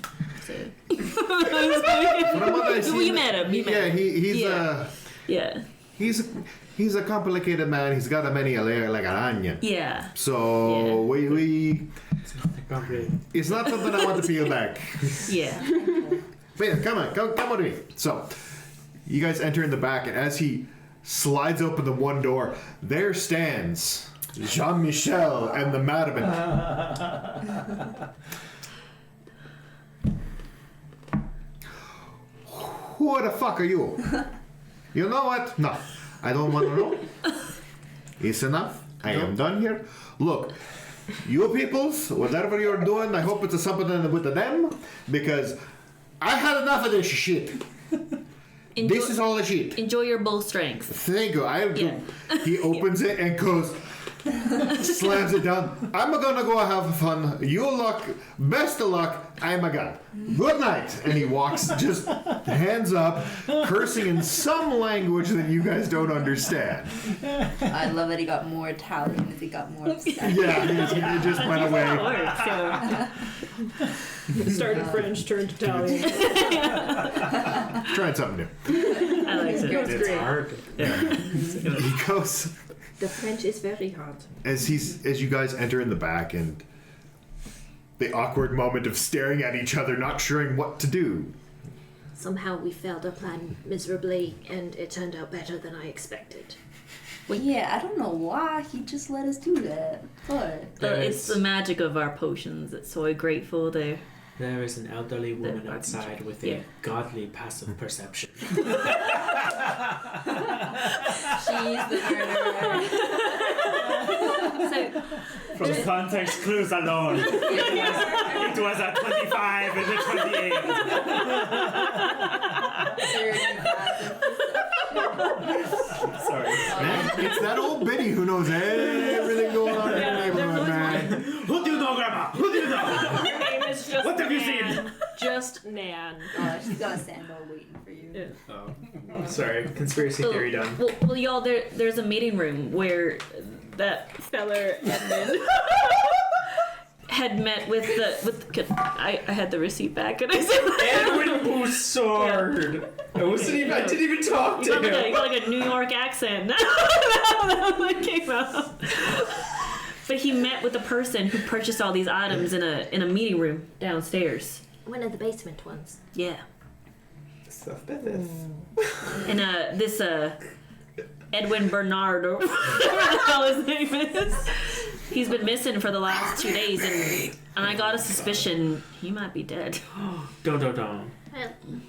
So. From what I see, You met him. he's a complicated man. He's got a many like an onion. Yeah. So we. It's not something I want to peel back. Yeah. But yeah, come with me. So, you guys enter in the back, and as he slides open the one door, there stands Jean-Michel and the Madman. Who the fuck are you? You know what? No, I don't want to know. It's enough. I am done here. Look, you peoples, whatever you're doing, I hope it's something with them, because I had enough of this shit. This is all the shit. Enjoy your bull strength. Thank you. He opens it and goes, slams it down. I'm gonna go have fun. You luck. Best of luck. I'm a god. Good night. And he walks, just hands up, cursing in some language that you guys don't understand. I love that he got more Italian as he got more upset. Yeah, he just went away. Started French, turned Italian. Tried something new. I like it. It's great. Hard. He goes. The French is very hard. As you guys enter in the back, and the awkward moment of staring at each other, not sure what to do. Somehow we failed our plan miserably, and it turned out better than I expected. Yeah, I don't know why he just let us do that. But It's the magic of our potions. It's Soy Grateful. There is an elderly woman The- outside with yeah. a godly passive perception. she's the murderer. So From context clues alone, it was a 25 and a 28. Sorry. Man, it's that old Biddy who knows everything going on in the neighborhood, man. Who do you know, Grandma? Who do you know? Her name is just What have you Nan. seen? Just Nan. She's got a sandal waiting for you. Oh, sorry. Conspiracy theory done. well, y'all, there's a meeting room where that feller Edmund had met with I had the receipt back and I said Edwin Boussard. I didn't even talk to you him. got like a New York accent. That came out. But he met with the person who purchased all these items in a meeting room downstairs. One of the basement ones. Yeah. Stuff Bethis. And this Edwin Bernard or whatever the hell his name is. He's been missing for the last 2 days, and I got a suspicion he might be dead. Don't.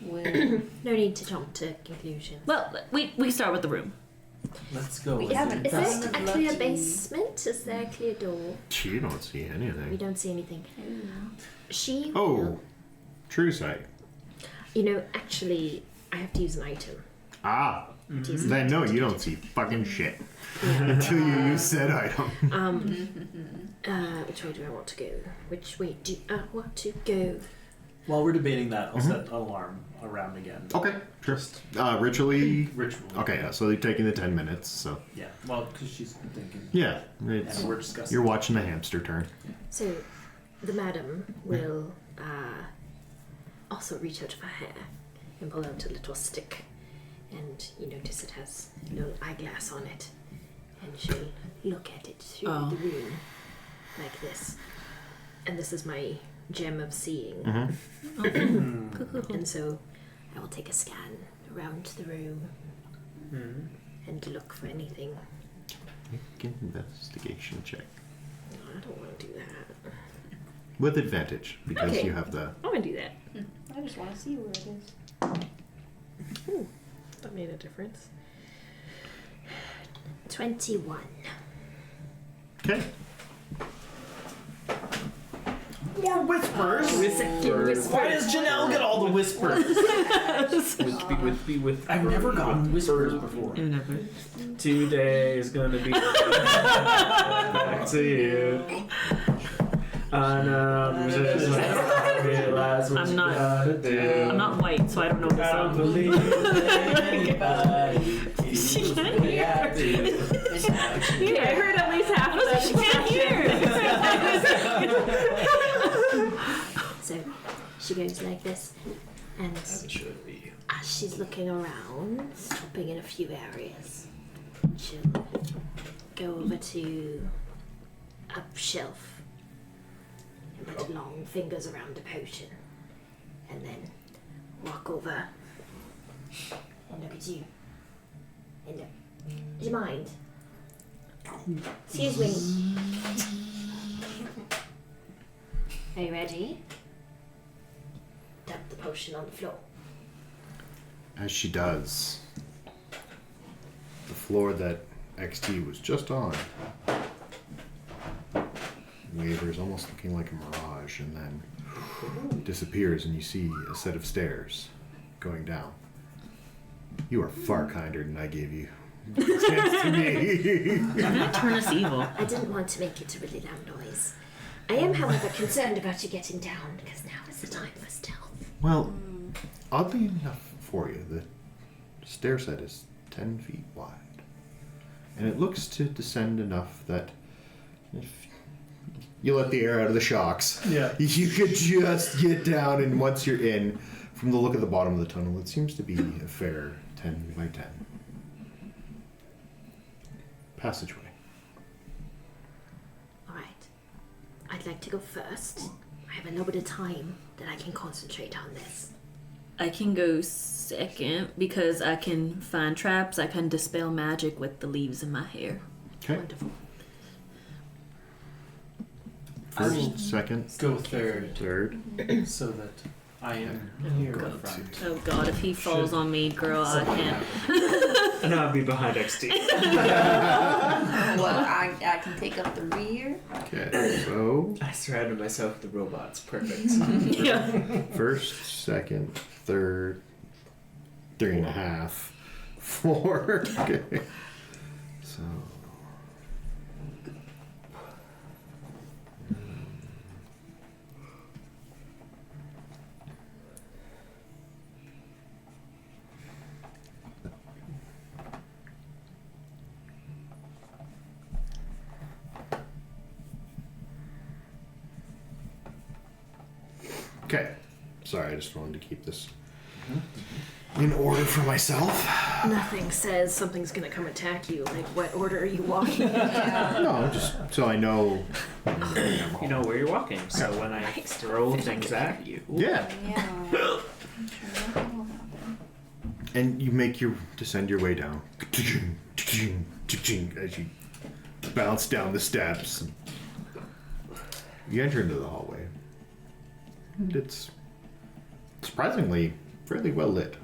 Well, no need to jump to conclusions. Well, we start with the room. Let's go. We haven't Is found it the actually a lucky- basement? Is there a clear door? You don't see We anything. don't see anything. She Oh, will- true sight. You know, actually, I have to use an item. Ah, To use an then no, you don't see fucking shit until you use said item. Which way do I want to go? Which way do I want to go? While we're debating that, I'll set an alarm around again. Okay, sure. Ritually. Ritual. Okay, yeah. So you're taking the 10 minutes. So. Yeah. Well, because she's thinking. Yeah, And we're discussing. you're watching the hamster turn. So, the madam will also reach out of her hair and pull out a little stick. And you notice it has a little eyeglass on it. And she'll look at it through the room like this. And this is my gem of seeing. And so I will take a scan around the room and look for anything. Make an investigation check. No, I don't want to do that. With advantage, because Okay. you have the... I'm gonna do that. I just want to see where it is. Ooh, that made a difference. 21. Okay. More whispers. Why does Janelle get all the whispers? With. I've never gotten whispers before. Never. Today is gonna be back to you. I know. Realize what I'm not- you gotta do. I'm not white, so I don't know the I don't song. believe anybody. She can't hear. Yeah, I heard at least half of that. She can't hear. So she goes like this, and As it should be. as she's looking around, stopping in a few areas, she'll go over to a shelf and put long fingers around a potion, and then walk over and look at you. And look. Do you mind? Excuse me. Are you ready? Dump the potion on the floor. As she does, the floor that XT was just on wavers, almost looking like a mirage, and then disappears, and you see a set of stairs going down. You are far kinder than I gave you. Chance to me. Turn us evil. I didn't want to make it a really loud noise. I am, however, concerned about you getting down, because now is the time for stealth. Well, oddly enough for you, the stair set is 10 feet wide. And it looks to descend enough that if you let the air out of the shocks, Yeah. you could just get down, and once you're in, from the look at the bottom of the tunnel, it seems to be a fair 10 by 10 passageway. Alright. I'd like to go first. I have a little bit of time that I can concentrate on this. I can go second because I can find traps. I can dispel magic with the leaves in my hair. Okay. Wonderful. First, second, Go third, third. so that I am here in front. Oh god, if he falls on me, girl, I can't. And I'll be behind XT. Well, I can take up the rear. Okay, so I surrounded myself with the robots. Perfect. Yeah. first, second, third, 3.5, 4. Okay. So. Okay. Sorry, I just wanted to keep this in order for myself. Nothing says something's gonna come attack you. Like, what order are you walking? No, just so I know. You know where you're walking, so when I throw things at you. Yeah. Yeah. I'm sure nothing will happen. And you make your descend your way down as you bounce down the steps. You enter into the hallway. And it's surprisingly fairly well lit.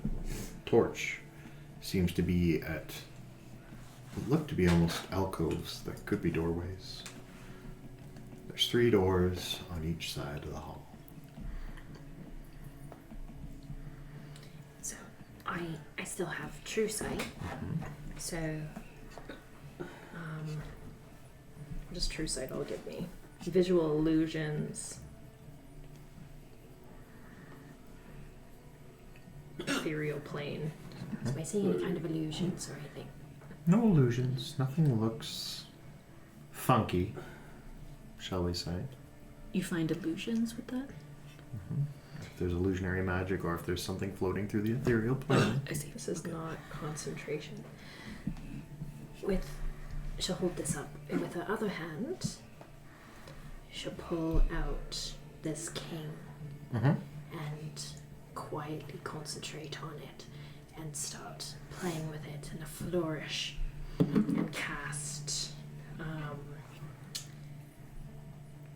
Torch seems to be at what look to be almost alcoves that could be doorways. There's 3 doors on each side of the hall. So, I still have true sight. So, What does true sight all give me? Visual illusions. ethereal plane. So I see any kind of illusions or anything? No illusions. Nothing looks funky, shall we say. You find illusions with that? If there's illusionary magic or if there's something floating through the ethereal plane. I see. This is not concentration. She'll hold this up, and with her other hand, she'll pull out this king and quietly concentrate on it and start playing with it in a flourish and cast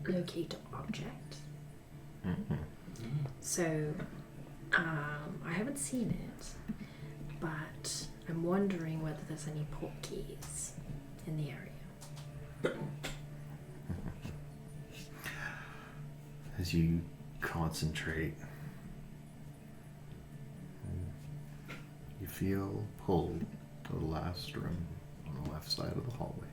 locate object. So I haven't seen it, but I'm wondering whether there's any portkeys in the area. As you concentrate, you feel pulled to the last room on the left side of the hallway.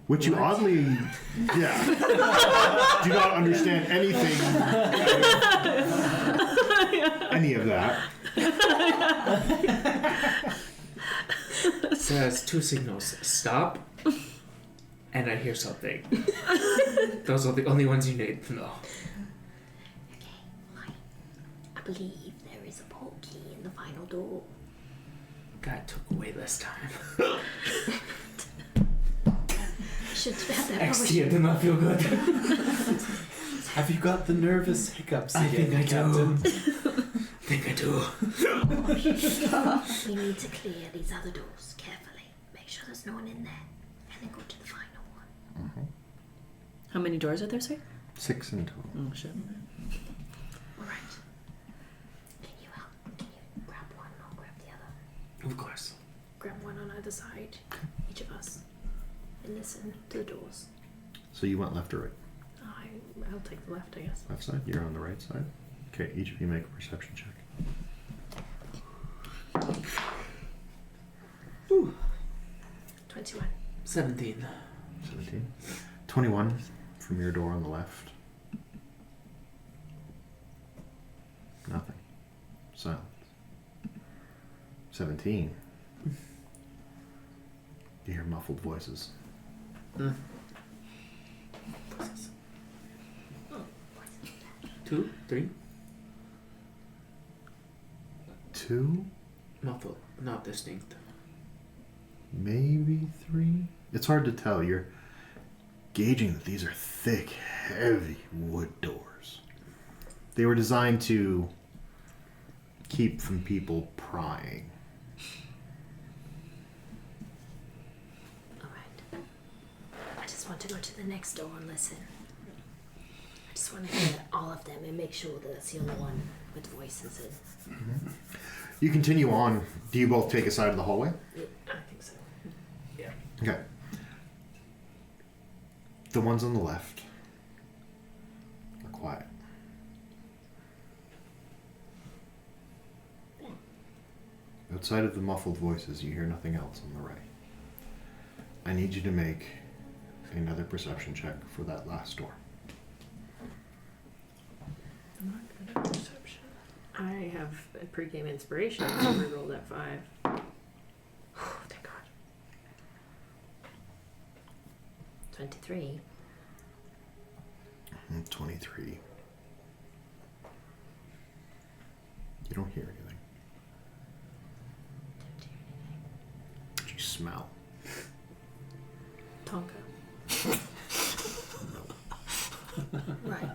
Which you oddly, do not understand anything, any of that. Says two signals: stop, and I hear something. Those are the only ones you need to know. Okay, fine. I believe there is a portkey in the final door. God took way less time. Should have that XT, I do not feel good. Have you got the nervous hiccups I again, think I Captain? do. I think I do. We need to clear these other doors carefully. Make sure there's no one in there. And then go to the final one. How many doors are there, sir? 6 in total. Oh, shit. Alright. Can you help? Can you grab one? I'll grab the other. Of course. Grab one on either side. Each of us. And listen to the doors. So you went left or right? I'll take the left, I guess. Left side? You're on the right side? Okay, each of you make a perception check. Ooh. 21. 17. 17. 21 from your door on the left. Nothing. Silence. 17. You hear muffled voices. Voices. 2, 3. 2? Muffled, not distinct. Maybe 3? It's hard to tell. You're gauging that these are thick, heavy wood doors. They were designed to keep from people prying. Alright. I just want to go to the next door and listen. I just want to hear all of them and make sure that that's the only one with voices in. You continue on. Do you both take a side of the hallway? I think so. Yeah. Okay. The ones on the left are quiet. Outside of the muffled voices, you hear nothing else on the right. I need you to make another perception check for that last door. I'm not good at perception. I have a pre-game inspiration, so I rolled that 5. Thank God. 23. 23. You don't hear anything. But you smell. Tonka. Right.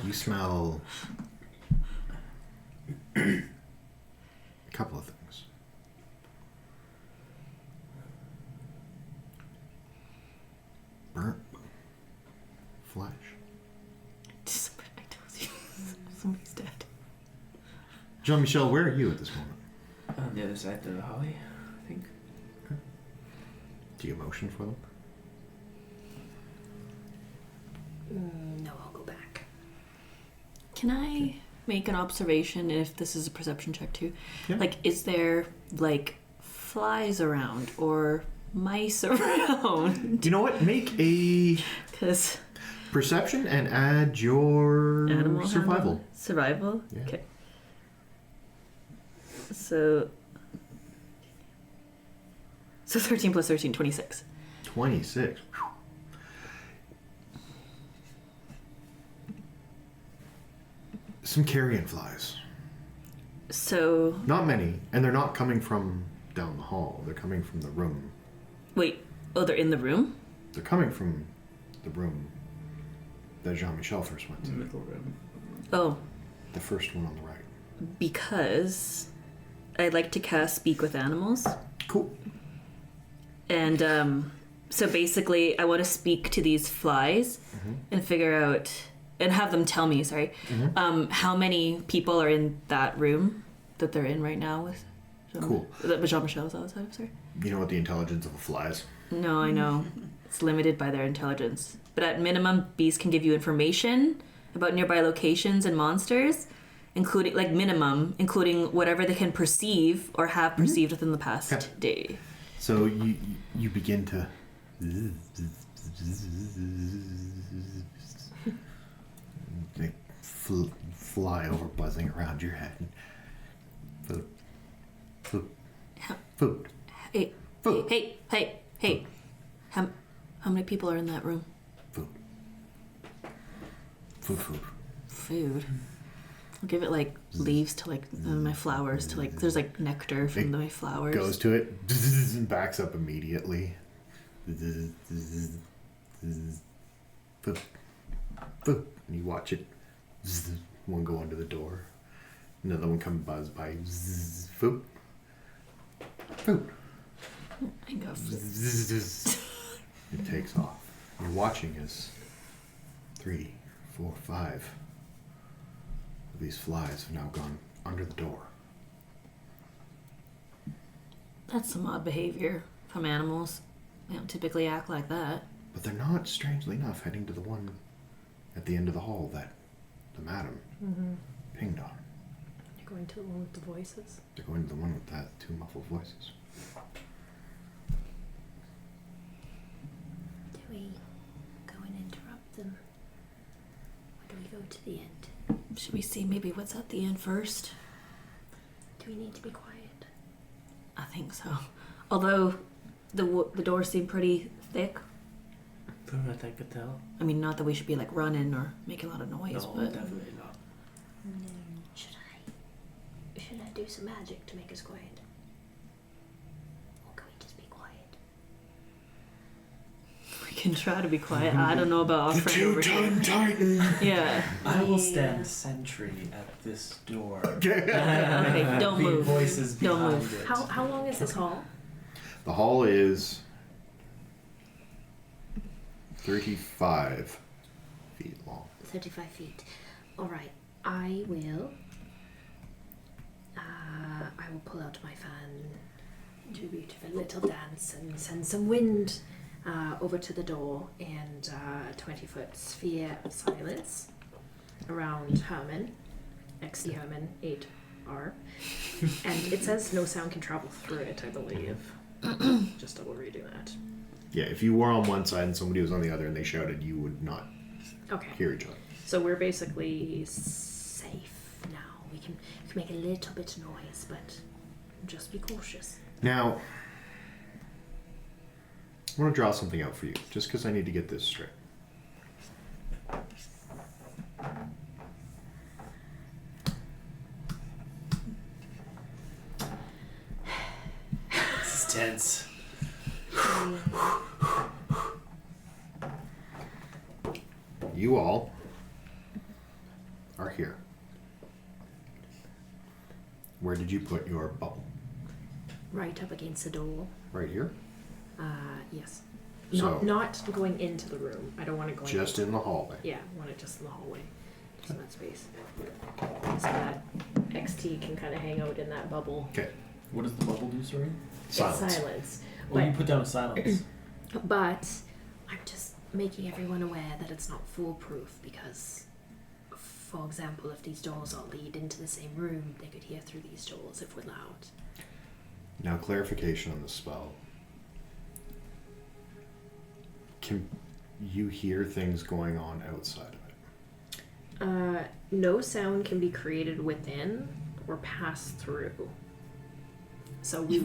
You smell a couple of things. Burnt flesh. I told you. Somebody's dead. Jean-Michel, where are you at this moment? On the other side of the hallway, I think. Do you motion for them? No, I'll go back. Can I make an observation, if this is a perception check too? Yeah. Like, is there, like, flies around or mice around? You know what? Make a Because perception and add your animal survival. handling. Survival? Yeah. Okay. So 13 plus 13, 26. 26. Whew. Some carrion flies. So, Not many, and they're not coming from down the hall. They're coming from the room. wait. Oh, they're in the room? They're coming from the room that Jean-Michel first went to. Middle room. Oh, The first one on the right. because I like to cast Speak with Animals. Cool. And so basically, I want to speak to these flies and figure out, and have them tell me, how many people are in that room that they're in right now with Cool. That Jean-Michel is outside of, sorry? You know what the intelligence of a fly is? No, I know. It's limited by their intelligence. But at minimum, bees can give you information about nearby locations and monsters, including whatever they can perceive or have perceived within the past Okay. day. So you begin to they fly over, buzzing around your head. Food. Food. Hey, Food. hey. How many people are in that room? Food. Food. I'll give it like leaves to like my flowers to like there's like nectar from my flowers. Goes to it and backs up immediately. Food. And you watch it. One go under the door. Another one come buzz by. Food. I go. It takes off. You're watching as 3, 4, 5 of these flies have now gone under the door. That's some odd behavior from animals. They don't typically act like that. But they're not, strangely enough, heading to the one at the end of the hall that the madam pinged on. You're going to the one with the voices? They're going to the one with that 2 muffled voices. Do we go and interrupt them? Or do we go to the end? Should we see maybe what's at the end first? Do we need to be quiet? I think so. Although the doors seem pretty thick. From what I could tell. I mean, not that we should be like running or making a lot of noise, No, but definitely not. Should I do some magic to make us quiet? Or can we just be quiet? we can try to be quiet. I don't know about our friend over here. Titan! Yeah. I will stand sentry at this door. Okay, don't The move. voices Don't behind move. it. How long is this hall? The hall is 35 feet long. 35 feet. Alright, I will pull out my fan, do a beautiful little dance and send some wind over to the door and a 20-foot sphere of silence around Herman, XD Herman 8R. And it says no sound can travel through it, I believe. Just double reading that. Yeah, if you were on one side and somebody was on the other and they shouted, you would not Okay. hear each other. So we're basically Safe now. We can make a little bit of noise, but just be cautious. Now, I want to draw something out for you, just because I need to get this straight. This is tense. You all are here. Where did you put your bubble? Right up against the door. Right here? Yes. So- not going into the room. I don't want to go Just in the hallway. Yeah, I want it just in the hallway. Just in that space. So that XT can kind of hang out in that bubble. Okay. What does the bubble do, sorry? Silence. It's silence. Well, you put down silence. But I'm just making everyone aware that it's not foolproof because For example, if these doors all lead into the same room, they could hear through these doors if we're loud. Now, clarification on the spell. Can you hear things going on outside of it? No sound can be created within or pass through. So we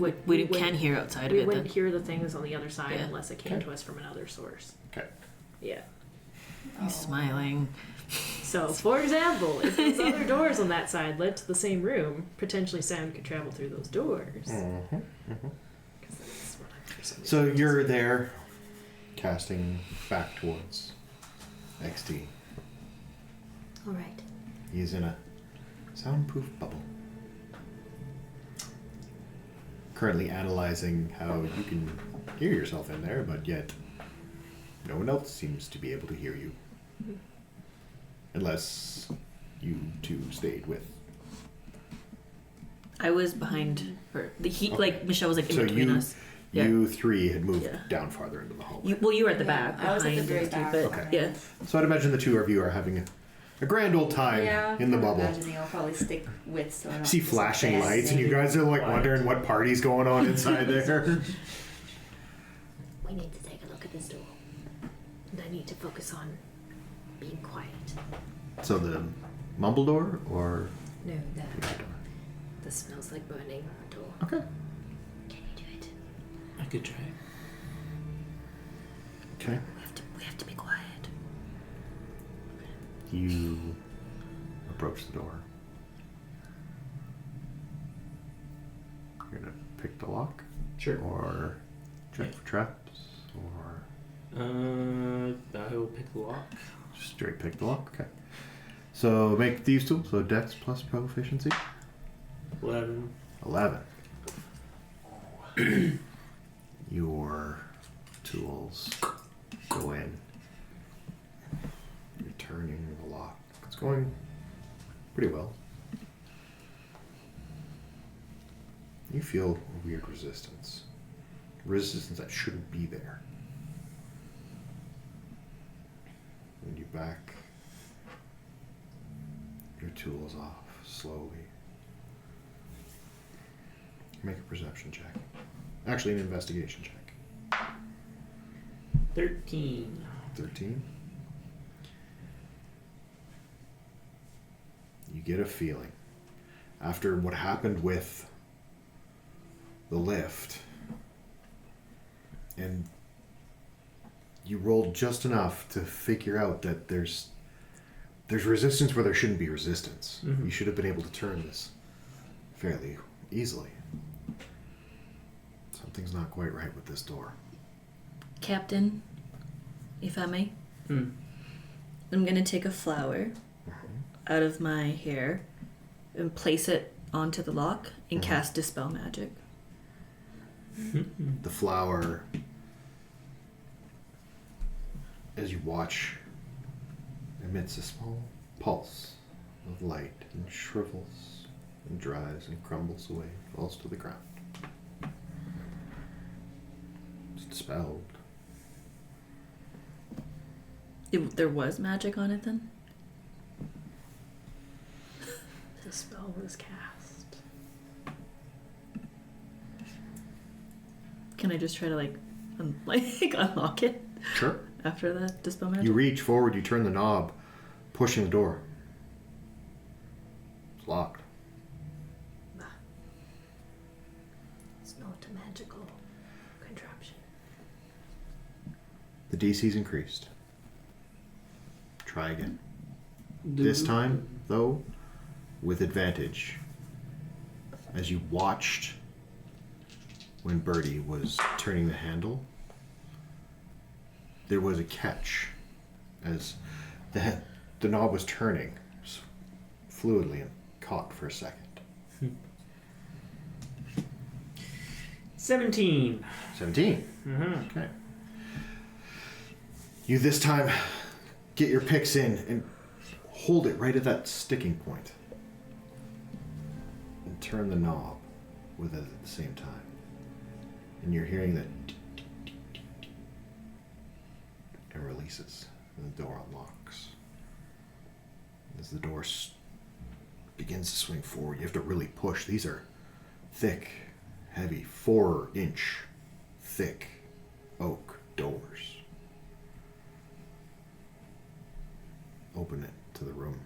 can hear outside of we it. wouldn't Then. hear the things on the other side Yeah. unless it came Okay. to us from another source. Okay. Yeah. He's smiling. So, for example, if those other doors on that side led to the same room, potentially sound could travel through those doors. Mm-hmm. 'Cause that's what I'm for some So reason- you're there, casting back towards XD. All right. He's in a soundproof bubble. Currently analyzing how you can hear yourself in there, but yet no one else seems to be able to hear you. Unless you two stayed with. I was behind her. Okay. Like Michelle was like in So between you, us. Yeah. you three had moved Yeah. down farther into the hallway. You were at the Yeah, back. I was at the behind very us, back. But Okay. yeah. So I'd imagine the two of you are having a grand old time in the I'm bubble. imagining I'll probably stick with so I'm not See just flashing like lights, and you guys are like wondering what party's going on inside there. We need to take a look at this door. And I need to focus on being quiet. So the mumble door, or No, the other door? the smells like burning door. Okay. Can you do it? I could try. Okay. We have to be quiet. You approach the door. You're gonna pick the lock, Sure. or check for traps, or I will pick the lock. just straight pick the lock. Okay. So make these two. So Dex plus proficiency. 11. 11. Your tools go in. You're turning the lock. It's going pretty well. You feel a weird resistance. Resistance that shouldn't be there. And you back your tools off slowly. Make a perception check. Actually, an investigation check. 13. 13. You get a feeling. After what happened with the lift, and you rolled just enough to figure out that there's resistance where there shouldn't be resistance. Mhm. You should have been able to turn this fairly easily. Something's not quite right with this door. Captain, if I may, I'm gonna take a flower out of my hair and place it onto the lock and cast Dispel Magic. The flower, as you watch, emits a small pulse of light and shrivels and dries and crumbles away, falls to the ground. It's dispelled. There was magic on it then? The spell was cast. Can I just try to like unlock it Sure. after that Dispel Magic? You reach forward, you turn the knob, pushing the door. It's locked. It's not a magical contraption. The DC's increased. Try again. This time, though, with advantage. As you watched when Birdie was turning the handle, there was a catch as the knob was turning fluidly and caught for a second. 17. 17. Mm-hmm. Okay. You this time get your picks in and hold it right at that sticking point. And turn the knob with it at the same time. And you're hearing that and releases. And the door unlocks. As the door begins to swing forward, you have to really push. These are thick, heavy, 4-inch thick oak doors. Open it to the room,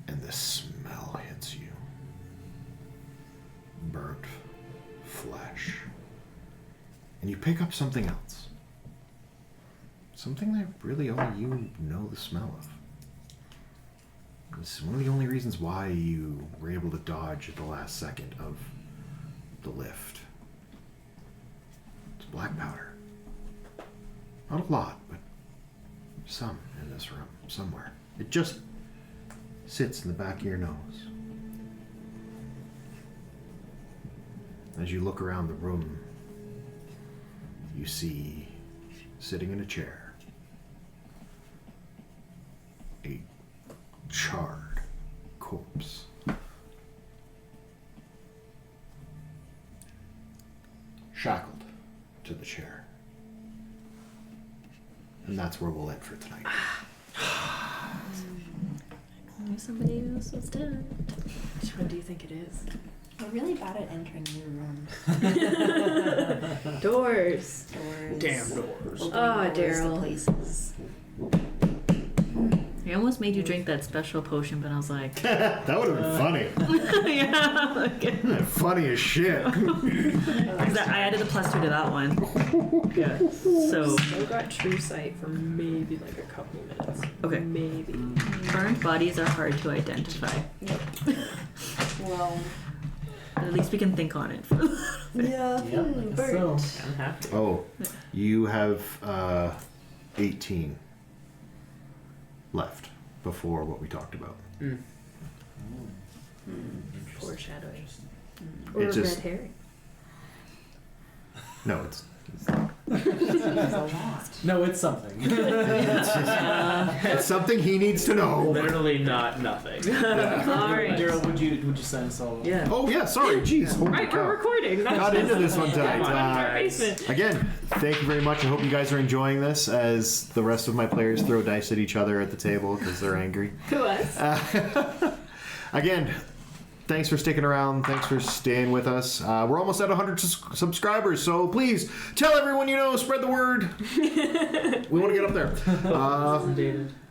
and the smell hits you. Burnt flesh. And you pick up something else. Something that really only you know the smell of. It's one of the only reasons why you were able to dodge at the last second of the lift. It's black powder. Not a lot, but some in this room, somewhere. It just sits in the back of your nose. As you look around the room, you see, sitting in a chair, a charred corpse. Shackled to the chair. And that's where we'll end for tonight. I knew somebody else was dead. Which one do you think it is? We're really bad at entering new rooms. Doors. Damn doors. Oh, Darryll. Places. I almost made you drink that special potion, but I was like, That would have been funny. yeah, like, Funny as shit. because I added a +2 to that one. Yeah. So, Still got true sight for maybe like a couple minutes. okay. Maybe. Burnt bodies are hard to identify. Well, But at least we can think on it. yeah. Yep, I guess so. I'm happy. Oh, you have 18 left before what we talked about. Foreshadowing. Interesting. Or It's a just- red herring. No, it's No, it's something. it's something he needs to know. Literally not nothing. Alright. Daryll, would you sign us all? Yeah. Oh yeah, sorry, jeez. Holy Right, cow. we're recording. Got into this one tonight. Come on, our basement. Again, thank you very much. I hope you guys are enjoying this as the rest of my players throw dice at each other at the table because they're angry. To us. Again, thanks for sticking around. Thanks for staying with us. We're almost at 100 subscribers, so please tell everyone you know. Spread the word. We want to get up there.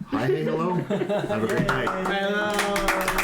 Hi, hey, hello. Have a great night. Hello.